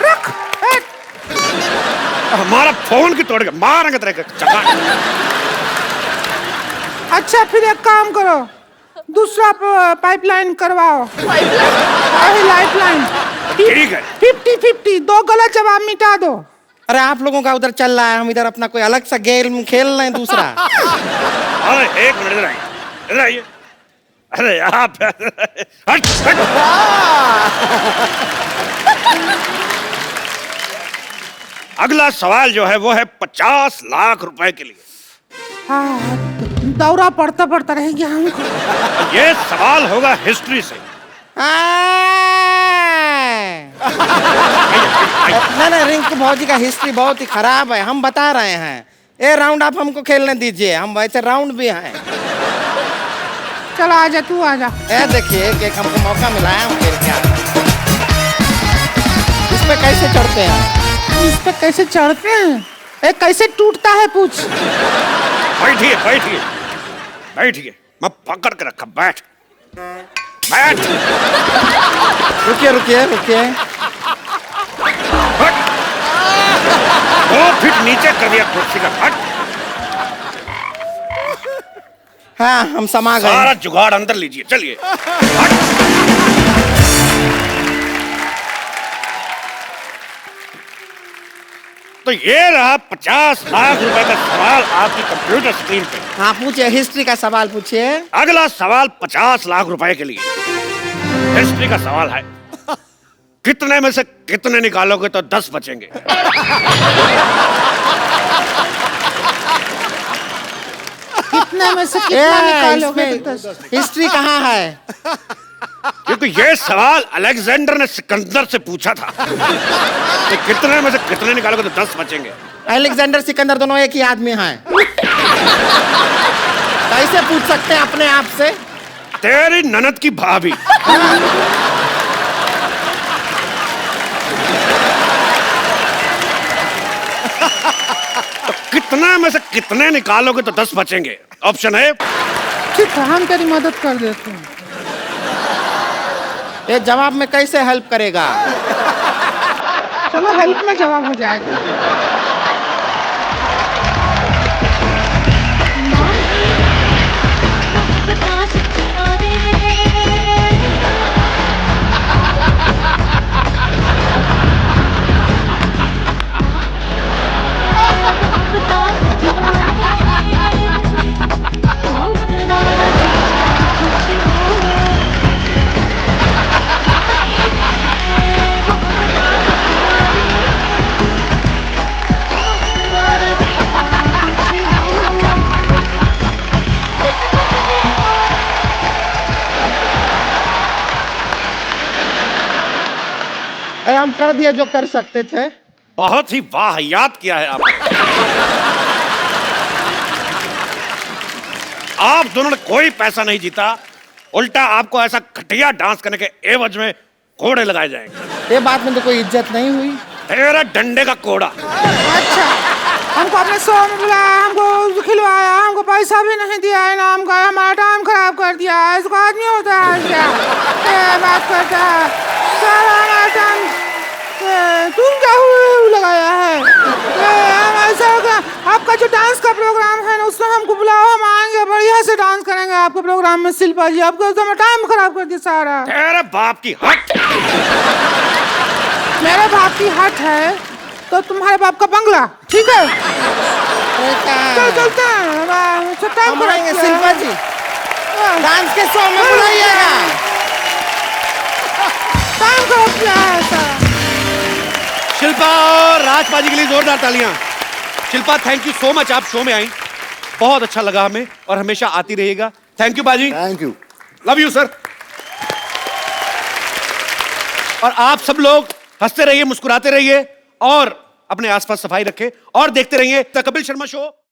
रख। हमारा फोन की तोड़ के मारेंगे तेरे को चका। अच्छा, फिर एक काम करो, दूसरा पाइपलाइन करवाओ। लाइफलाइन। ठीक है। 50-50, 2 गलत जवाब मिटा दो। अरे आप लोगों का उधर चल रहा है, हम इधर अपना कोई अलग सा गेम खेल रहे हैं दूसरा। अरे 1 मिनट, इधर आइए, इधर आइए। अरे आप हट, हट। अगला सवाल जो है वो है 50 लाख रुपए के लिए। हाँ, दौरा पड़ता पड़ता रह गया हमको। ये सवाल होगा हिस्ट्री से। नहीं, रिंकू भौजी का हिस्ट्री बहुत ही खराब है, हम बता रहे हैं। ए राउंड आप हमको खेलने दीजिए, हम वैसे राउंड भी हैं। चलो आजा, तू आजा। ए देखिए एक हमको मौका मिला है, हम खेल के आए। इस पे कैसे चढ़ते हैं? इस पे कैसे चढ़ते हैं? ए, कैसे टूटता है पूछ। बैठिए बैठिए बैठिए, मैं पकड़ के रखा, बैठ बैठ। रुकिए रुकिए रुकिए। 2 फीट नीचे कर दिया कुर्सी का। हट। हाँ, हम समा गए। सारा जुगाड़ अंदर लीजिए, चलिए। तो ये रहा 50 लाख रुपए का सवाल आपकी कंप्यूटर स्क्रीन पे। हाँ पूछिए, हिस्ट्री का सवाल पूछिए। अगला सवाल 50 लाख रुपए के लिए हिस्ट्री का सवाल है। कितने में से कितने निकालोगे तो 10 बचेंगे? कितने में से कितना निकालोगे? हिस्ट्री कहाँ है? क्योंकि ये सवाल अलेक्जेंडर ने सिकंदर से पूछा था कि कितने में से कितने निकालोगे तो 10 बचेंगे। अलेक्जेंडर सिकंदर दोनों एक ही आदमी हैं। कैसे पूछ सकते हैं अपने आप से? तेरी ननद की भाभी। तो कितने में से कितने निकालोगे तो 10 बचेंगे? ऑप्शन है। ठीक है, हम तेरी मदद कर देते हैं। ये जवाब में कैसे हेल्प करेगा? चलो हेल्प में जवाब हो जाएगा। हम कर दिया जो कर सकते थे। बहुत ही वाहियात किया है आपने। आप दोनों ने कोई पैसा नहीं जीता, उल्टा आपको ऐसा घटिया डांस करने के एवज में कोड़े लगाए जाएंगे। ये बात में तो कोई इज्जत नहीं हुई। तेरा डंडे का कोड़ा। अच्छा, हमको अपने शो में बुलाया, हमको खिलवाया, हमको पैसा भी नहीं दिया है, नाम का हमारा टाइम खराब कर दिया। इसको आदमी होता है क्या? बात करता है सारा हमारा टाइम तुम क्या लगाया है? ऐसा आपका जो डांस का प्रोग्राम है ना, उसमें हमको बुलाओ, हम आएंगे, बढ़िया से डांस करेंगे आपके प्रोग्राम में। शिल्पा जी, आपको टाइम खराब कर दिया सारा। तेरे बाप की हट। मेरे बाप की हट है तो तुम्हारे बाप का बंगला, ठीक है? चल चलते हैं, हम आएंगे शिल्पा जी, डांस के शो में बुलाइएगा। टाइम खराब किया है सारा। शिल्पा और राजबाजी के लिए जोरदार तालियां। Shilpa, thank you so much, आप शो में आई, बहुत अच्छा लगा हमें, और हमेशा आती रहिएगा। थैंक यू बाजी। Thank you. Love you sir. और आप सब लोग हंसते रहिए, मुस्कुराते रहिए, और अपने आसपास सफाई रखें, और देखते रहिए द कपिल शर्मा शो।